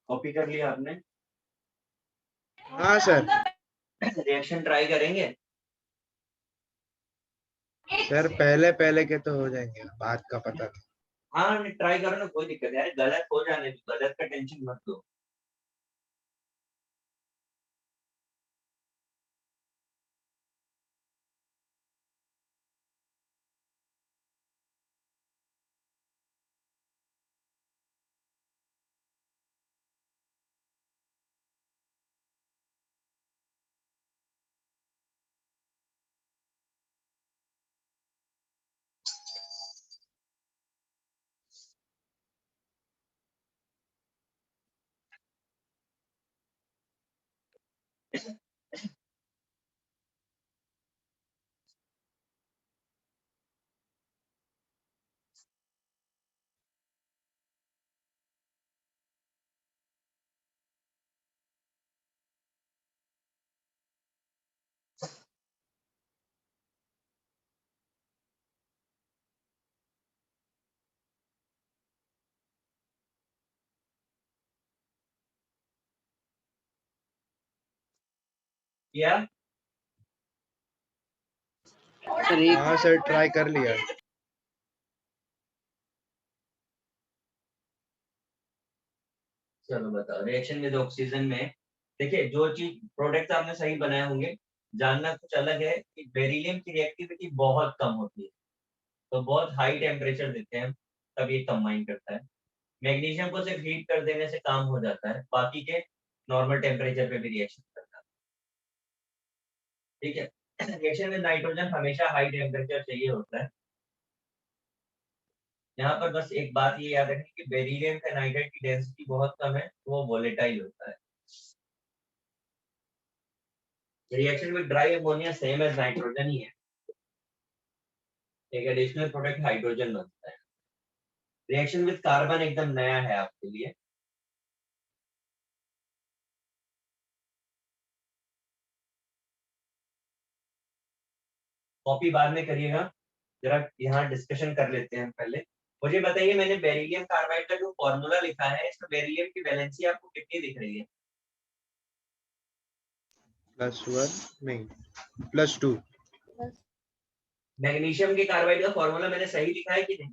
कॉपी कर लिया आपने? हाँ सर। रिएक्शन ट्राई करेंगे? सर पहले पहले के तो हो जाएंगे, बात का पता था। हाँ ट्राई करो ना, कोई दिक्कत है, गलत हो जाने दो, गलत का टेंशन मत लो। या सर एक हाँ सर ट्राई कर लिया। चलो बताओ, रिएक्शन विद ऑक्सीजन में देखिए जो चीज प्रोडक्ट आपने सही बनाए होंगे, जानना कुछ अलग है कि बेरिलियम की रिएक्टिविटी बहुत कम होती है, तो बहुत हाई टेम्परेचर देते हैं तब ये कंबाइन करता है। मैग्नीशियम को सिर्फ हीट कर देने से काम हो जाता है, बाकी के नॉर्मल टेम्परेचर पे भी रिएक्शन करता है। ठीक है, रिएक्शन विद नाइट्रोजन हमेशा हाई टेम्परेचर चाहिए होता है। यहाँ पर बस एक बात ये याद रखें कि बेरिलियम का नाइट्रेट की डेंसिटी बहुत कम है, तो वो वोलेटाइल होता है। Reaction with dry ammonia same as nitrogen ही है, एक एडिशनल प्रोडक्ट हाइड्रोजन बनता है। रिएक्शन विद कार्बन एकदम नया है आपके लिए। कॉपी बाद में करिएगा, जरा यहाँ डिस्कशन कर लेते हैं पहले। मुझे बताइए, मैंने बेरिलियम कार्बाइड का जो फॉर्मूला लिखा है, इसमें बेरिलियम की वैलेंसी आपको कितनी दिख रही है? +1 नहीं +2। मैग्नीशियम के कार्बाइड का फॉर्मूला मैंने सही लिखा है कि नहीं?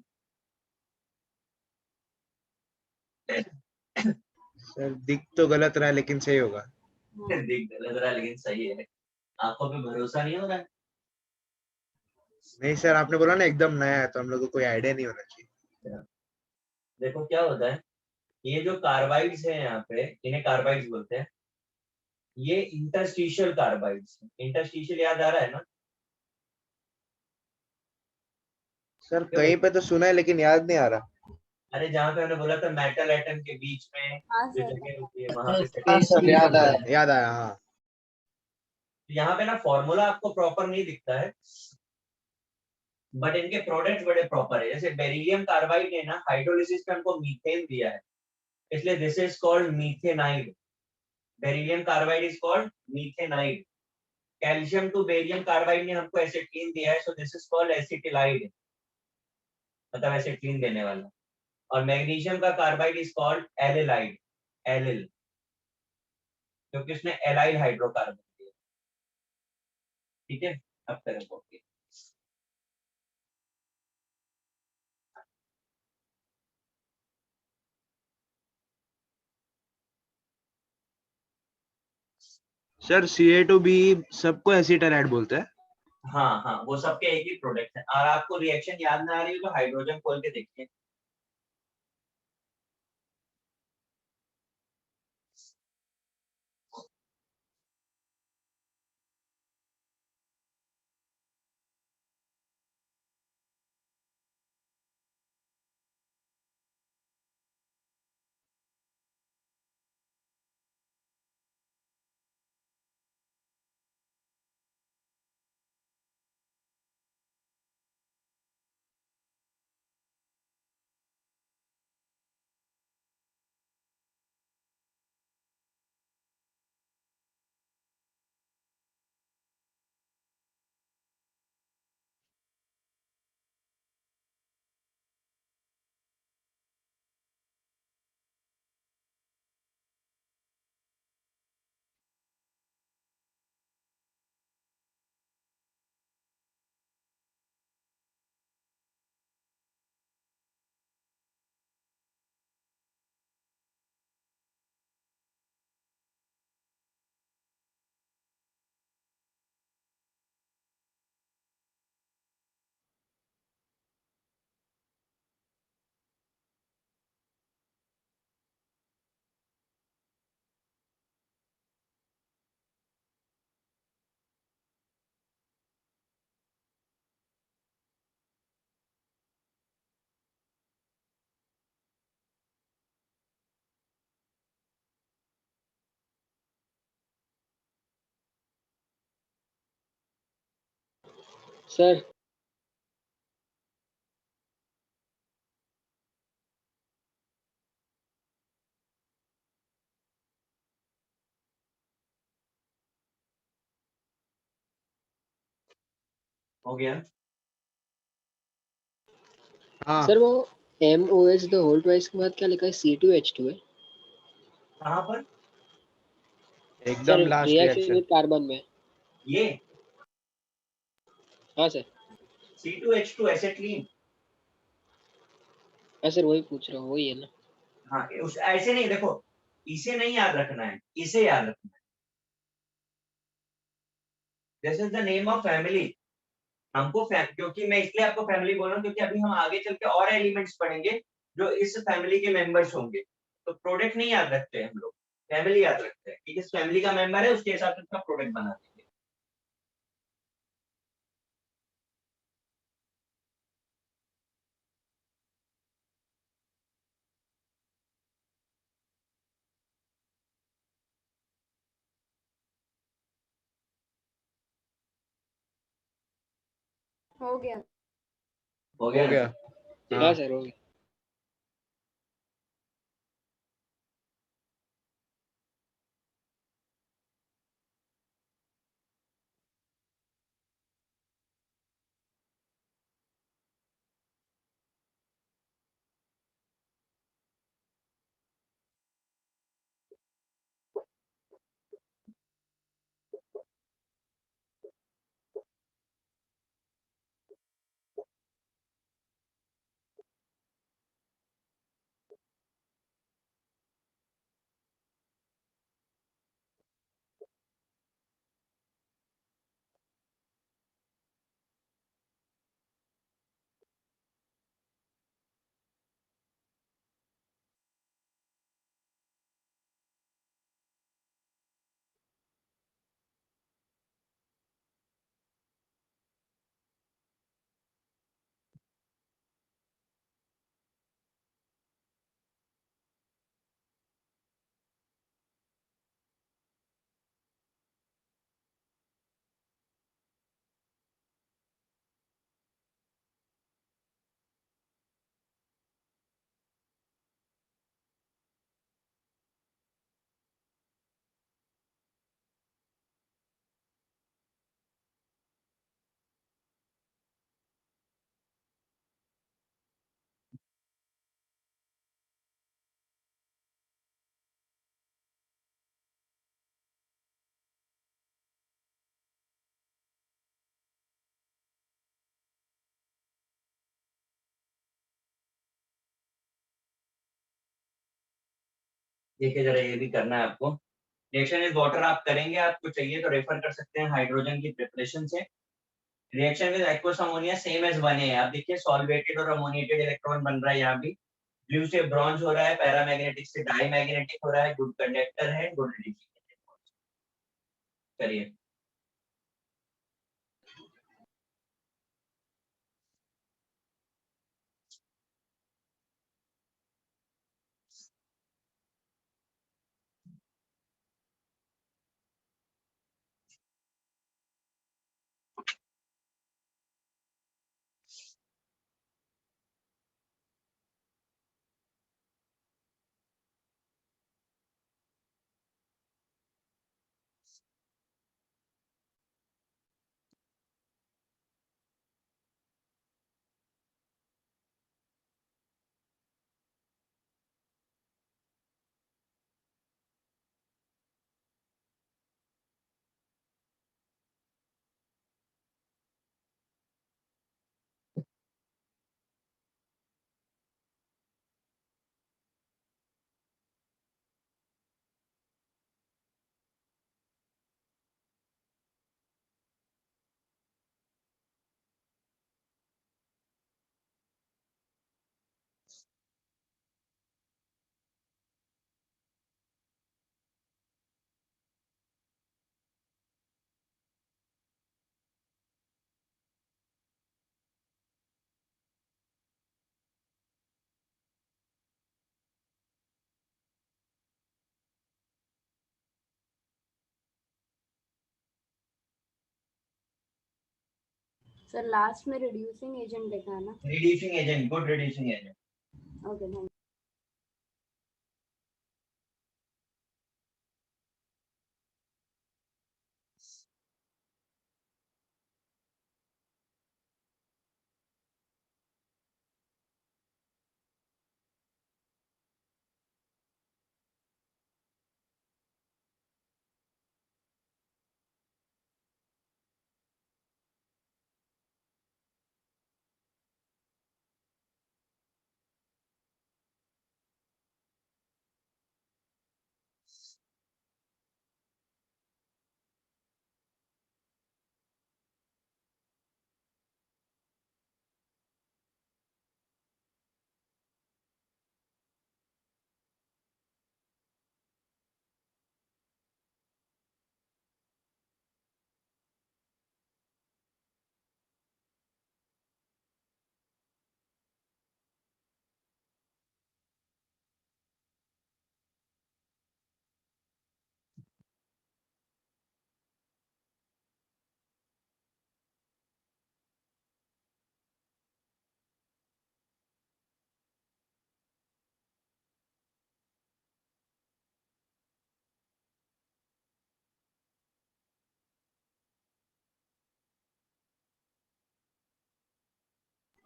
सर दिख तो गलत रहा है लेकिन सही होगा। दिख लग रहा है लेकिन सही है, आंखों पे भरोसा नहीं हो रहा है। नहीं सर आपने बोला ना एकदम नया है तो हम लोग को कोई आइडिया नहीं होना चाहिए। देखो क्या होता है, ये जो कार्बाइड्स हैं यहाँ पे, इन्हें कार्बाइड्स बोलते हैं। ये इंटरस्टिशियल कार्बाइड्स, इंटरस्टिशियल याद आ रहा है ना? सर क्यों कहीं भाई? पे तो सुना है लेकिन याद नहीं आ रहा। अरे जहाँ पे हमने बोला था मेटल एटम के बीच में जो जगह होती है वहां पे हाँ सर याद आया। याद आया हाँ। यहाँ पे ना फॉर्मूला आपको प्रॉपर नहीं दिखता है, बट इनके प्रोडक्ट्स बड़े प्रॉपर है। जैसे बेरिलियम कार्बाइड है ना, हाइड्रोलिसिस पे हमको मीथेन दिया है, इसलिए this is called methanide. Beryllium carbide is called methanide. Calcium to barium carbide ने हमको एसिटिलीन दिया है, so this is called acetylide, मतलब एसिटिलीन देने वाला। और मैग्नीशियम का carbide is called allylide, allyl, क्योंकि उसने एलाइल हाइड्रोकार्बन दिया। ठीक है, अब करें ओके। सर CA2B सबको एसिटाइलाइड बोलते हैं। हाँ हाँ, वो सबके एक ही प्रोडक्ट है। और आपको रिएक्शन याद ना आ रही हो तो हाइड्रोजन खोल के देखिए। सर हो गया? हाँ सर वो MOH द होल ट्वाइस के बाद क्या लिखा है? C2H2 है कहाँ पर? सर, एकदम last reaction reaction. With carbon में। ये हाँ सर। C2H2 acetylene. हाँ सर, वही पूछ रहा हूँ, वही है ना? हाँ, उस ऐसे नहीं, देखो इसे नहीं याद रखना है, इसे याद रखना है। This is the name of family. हमको क्योंकि मैं इसलिए आपको फैमिली बोल रहा हूँ क्योंकि अभी हम आगे चल के और एलिमेंट्स पढ़ेंगे जो इस फैमिली के मेंबर्स होंगे। तो प्रोडक्ट नहीं याद रखते हम लोग, फैमिली याद रखते हैं कि किस फैमिली का मेंबर है उसके हिसाब से उसका प्रोडक्ट बनाते हैं। हो गया। हो गया हो ना? गया। हाँ हाँ सर, हो गया। देखिए जरा ये भी करना है आपको। रिएक्शन इज वाटर आप करेंगे, आपको चाहिए तो रेफर कर सकते हैं हाइड्रोजन की प्रिपरेशन से। Reaction with aqueous ammonia same as 1A। आप देखिए सॉल्वेटेड और अमोनिएटेड इलेक्ट्रॉन बन रहा है यहाँ भी। ब्लू से ब्रॉन्ज हो रहा है, पैरामैग्नेटिक से डाईमैग्नेटिक हो रहा है, गुड कंडक्टर है, गुड रीडिंग। करिए। सर लास्ट में रिड्यूसिंग एजेंट लिखा है ना? Reducing agent, good reducing agent. Okay thank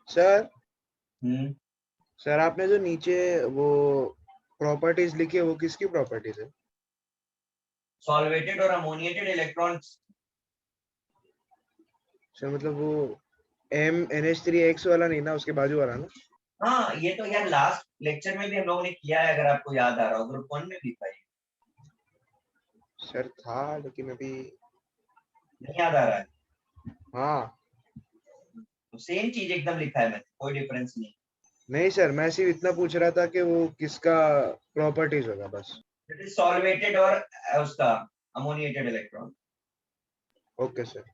sir hmm, sir आपने जो नीचे वो प्रॉपर्टीज लिखी है वो किसकी प्रॉपर्टीज है? सॉल्वेटेड और अमोनिएटेड इलेक्ट्रॉन्स। सर मतलब वो MnH3X वाला नहीं ना, उसके बाजू वाला ना? हाँ, ये तो यार लास्ट लेक्चर में भी हम लोगों ने किया है, अगर आपको याद आ रहा हो, ग्रुप 1 में भी था ये। सर था लेकिन अभी नहीं याद आ रहा है? हाँ। तो सेम चीज एकदम लिखा है मैंने, कोई डिफरेंस नहीं। नहीं सर, मैं सिर्फ इतना पूछ रहा था कि वो किसका प्रॉपर्टीज होगा बस। इट इज सॉल्वेटेड और उसका अमोनिएटेड इलेक्ट्रॉन। Okay sir.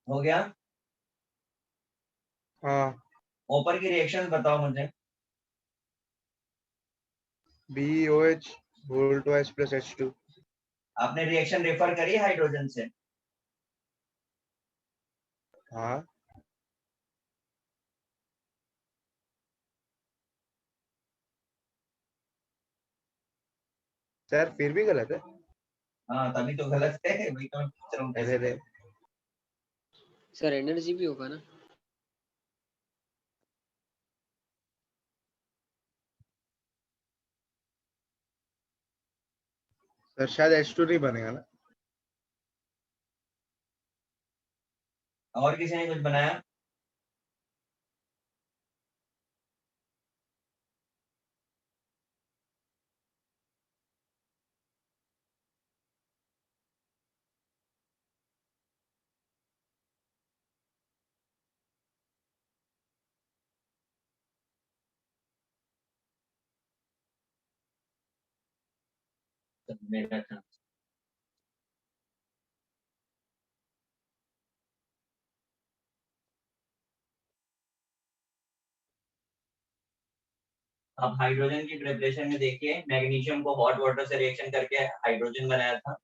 हो गया? हाँ। ऊपर की रिएक्शंस बताओ मुझे। BeOH whole 2H plus H2। आपने रिएक्शन रेफर करी हाइड्रोजन से? हाँ सर, फिर भी गलत है? हाँ, तभी तो गलत है, वही तो मैं पूछ रहा हूँ कैसे अरे गलत। सर एनर्जी भी होगा ना? सर शायद H2 नहीं बनेगा ना? और किसी ने कुछ बनाया? तो मेरा चांस। अब हाइड्रोजन की प्रिपरेशन में देखिए, मैग्नीशियम को हॉट वाटर से रिएक्शन करके हाइड्रोजन बनाया था,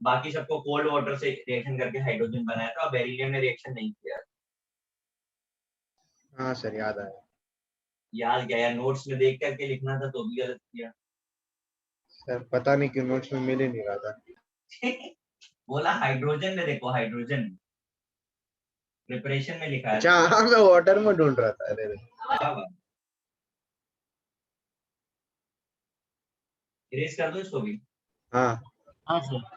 बाकी सबको कोल्ड वाटर से रिएक्शन करके हाइड्रोजन बनाया था, और बेरिलियम ने रिएक्शन नहीं किया। हाँ सर, याद आया। याद क्या यार, नोट्स में देख करके लिखना था तो भी गलत किया। सर पता नहीं क्यों नोट्स में मिल ही नहीं रहा था। बोला हाइड्रोजन में, देखो हाइड्रोजन प्रिपरेशन में लिखा है। अच्छा हाँ, मैं वाटर में ढूंढ रहा था। अरे इरेज कर दो इसको भी। हाँ हाँ सर।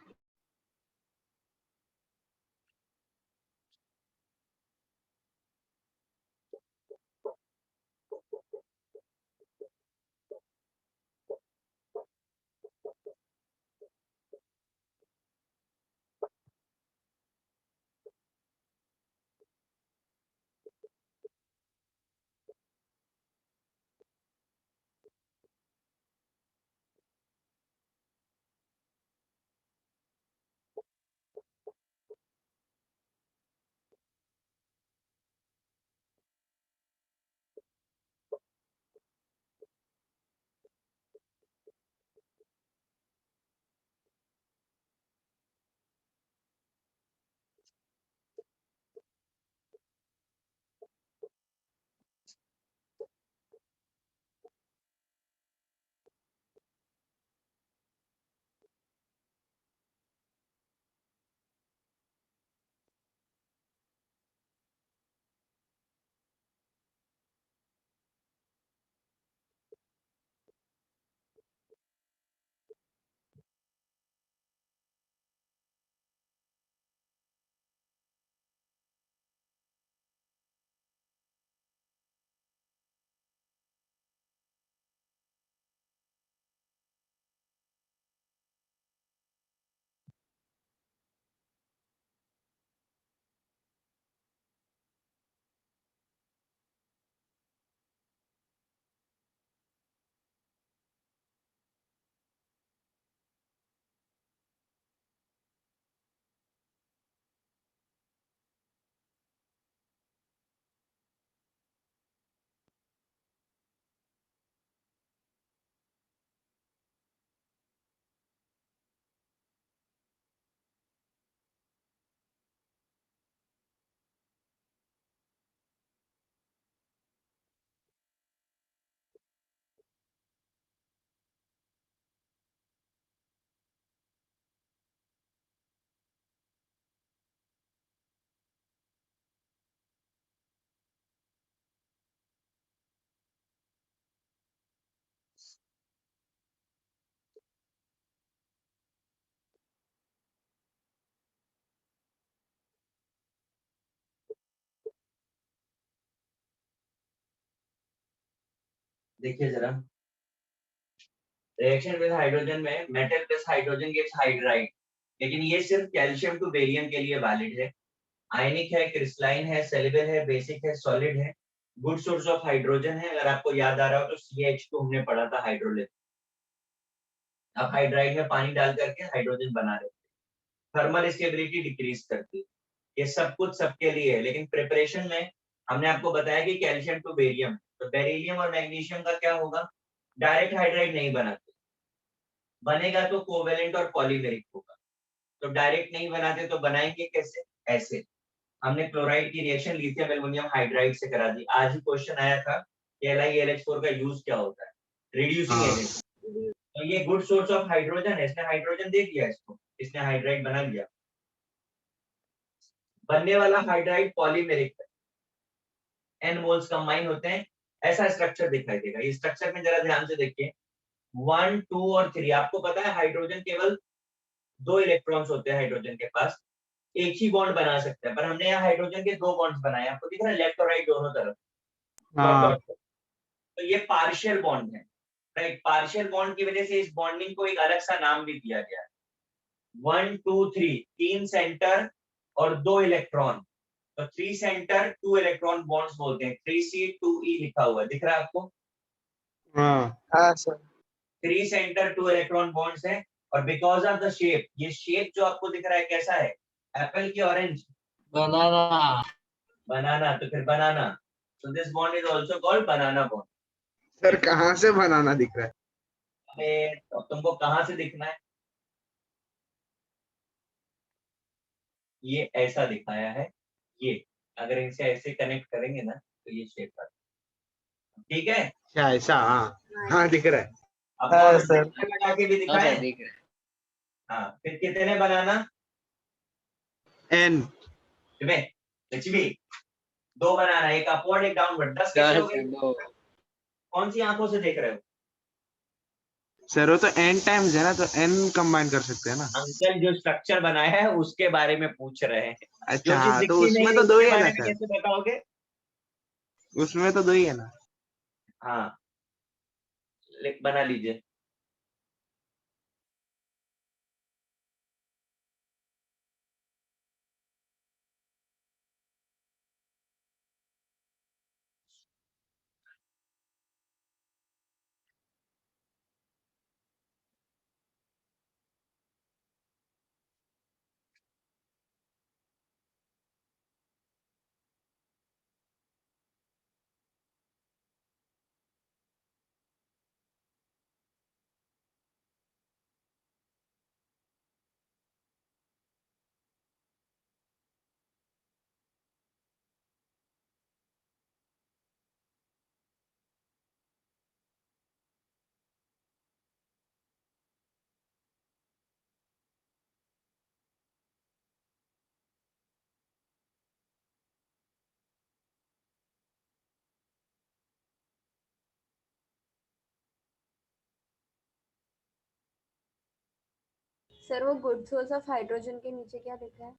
देखिए जरा, रिएक्शन विद हाइड्रोजन में metal plus hydrogen gives hydride, लेकिन ये सिर्फ कैल्शियम टू बेरियम के लिए वैलिड है। आयनिक है, क्रिस्टलाइन है, सेलेबल है, बेसिक है, सॉलिड है, गुड सोर्स ऑफ हाइड्रोजन है। अगर आपको याद आ रहा हो तो CH2 हमने पढ़ा था हाइड्रोलिस। अब हाइड्राइड में पानी डाल करके हाइड्रोजन बना रहे हैं। थर्मल स्टेबिलिटी डिक्रीज करती है। ये सब कुछ सबके लिए है, लेकिन प्रिपरेशन में हमने आपको बताया कि कैल्शियम टू बेरियम, तो बेरिलियम और मैग्नीशियम का क्या होगा, डायरेक्ट हाइड्राइड नहीं बनाते, बनेगा तो कोवेलेंट और पॉलीमेरिक होगा। तो डायरेक्ट नहीं बनाते तो बनाएंगे कैसे, ऐसे। हमने क्लोराइड की रिएक्शन लिथियम एल्युमिनियम हाइड्राइड से करा दी। आज ही क्वेश्चन आया था कि LiAlH4 का यूज क्या होता है, रिड्यूसिंग हाँ एजेंट। तो ये गुड सोर्स ऑफ हाइड्रोजन है, इसने हाइड्रोजन दे दिया, इसको इसने हाइड्राइड बना दिया। बनने वाला हाइड्राइड पॉलीमेरिक है, n मोल्स कंबाइन होते हैं, ऐसा स्ट्रक्चर दिखाई देगा। इस स्ट्रक्चर में जरा ध्यान से देखिए, 1 2 और 3। आपको पता है हाइड्रोजन केवल 2 इलेक्ट्रॉन्स होते हैं हाइड्रोजन के पास, एक ही बॉन्ड बना सकता है, पर हमने यहाँ हाइड्रोजन के 2 बॉन्ड्स बनाए। आपको दिख रहा है लेफ्ट और राइट दोनों तरफ डॉट हाँ डॉट। तो ये पार्शियल बॉन्ड है, राइट। पार्शियल बॉन्ड की वजह से इस बॉन्डिंग को एक अलग सा नाम भी दिया गया है। 1 2 3, 3 सेंटर और 2 इलेक्ट्रॉन, तो 3 सेंटर 2 इलेक्ट्रॉन बॉन्ड्स बोलते हैं। 3C2E लिखा हुआ है, दिख रहा है आपको। हाँ हाँ सर। 3 सेंटर 2 इलेक्ट्रॉन बॉन्ड्स है। और बिकॉज ऑफ द शेप, ये शेप जो आपको दिख रहा है कैसा है, एप्पल की ऑरेंज, बनाना। बनाना, तो फिर banana. So this bond is also called banana bond. Sir कहाँ से बनाना दिख रहा है? अब तुमको कहां से दिखना है, ये ऐसा दिखाया है, ये अगर इनसे ऐसे कनेक्ट करेंगे ना तो ये शेप आता है, ठीक है। अच्छा ऐसा, हाँ हाँ दिख रहा है। अब हाँ और सर। लगा के भी हाँ दिखाएं। सर दिख रहा है। हाँ, फिर कितने बनाना, N लक्ष्मी 2 बनाना है, एक अपवर्ड एक डाउनवर्ड, 10 कैसे हो गए? दो कौन सी आंखों से देख रहे हो? सर वो तो n टाइम्स है ना, तो n कंबाइन कर सकते हैं ना। अंकल जो स्ट्रक्चर बनाया है उसके बारे में पूछ रहे हैं। अच्छा जो चीज हाँ, तो दिखती नहीं उसमें है तो दो उसके ही है बारे ना में सर, कैसे बताओगे? उसमें तो दो ही है ना। हाँ, बना लीजिए। सर वो गुड सोर्स ऑफ हाइड्रोजन के नीचे क्या लिखा है?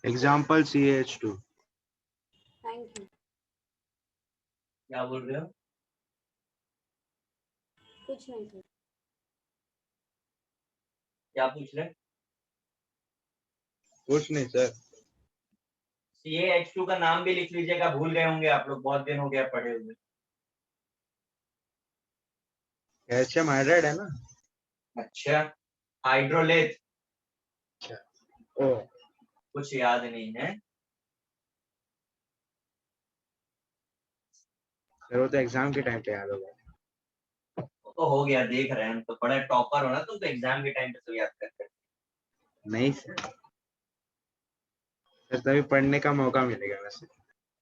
Example CH2। Thank you. क्या बोल रहे हो? कुछ नहीं सर। क्या पूछ रहे? कुछ नहीं सर। CaH2 का नाम भी लिख लीजिएगा, भूल गए होंगे आप लोग, बहुत दिन हो गया पढ़े हुए। कैल्शियम हाइड्राइड है ना। अच्छा, हाइड्रोलेट ओ कुछ याद नहीं है। सर वो तो एग्जाम के टाइम पे याद होगा। तो हो गया, देख रहे हैं हम, तो बड़ा टॉपर हो ना तुम तो, एग्जाम के टाइम पे तो याद करते हैं। नहीं सर, सर तभी पढ़ने का मौका मिलेगा वैसे।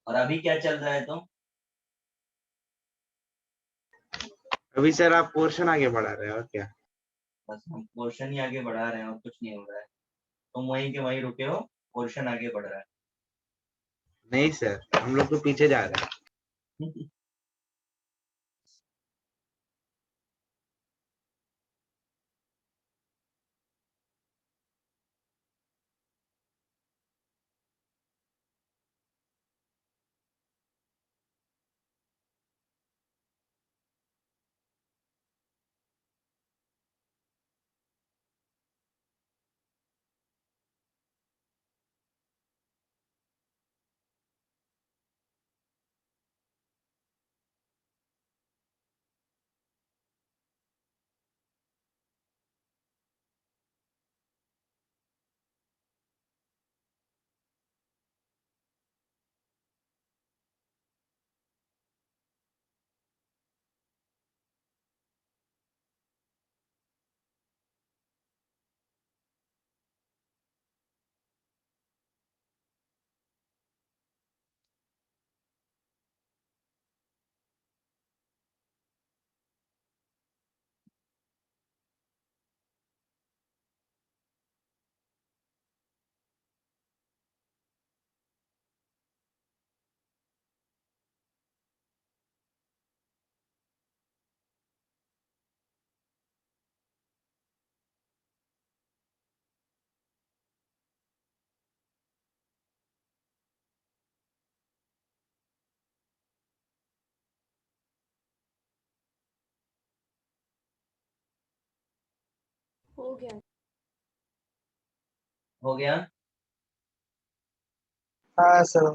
और अभी क्या चल रहा है? तो अभी सर आप पोर्शन आगे बढ़ा रहे हैं और क्या। बस हम पोर्शन ही आगे बढ़ा रहे हैं और कुछ नहीं हो रहा है। तुम वहीं के वहीं रुके हो, पोर्शन आगे बढ़ रहा नहीं सर, हम लोग तो पीछे जा रहे हैं। है। हो गया। हो गया। हाँ सर।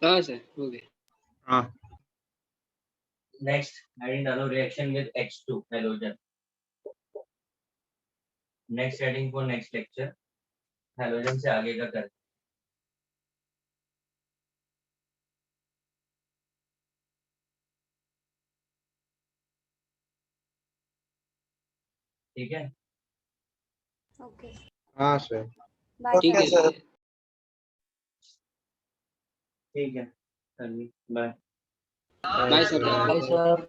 हाँ सर हो गया। हाँ नेक्स्ट, एडिंग डालो reaction with H2 halogen. Next heading for next lecture, halogen से आगे का कर। ठीक है। ओके। हाँ सर। बाय ठीक ओके है सर। भैया। ठीक है, bye. Bye sir. Bye sir.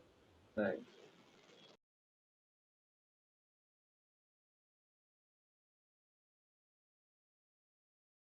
Bye.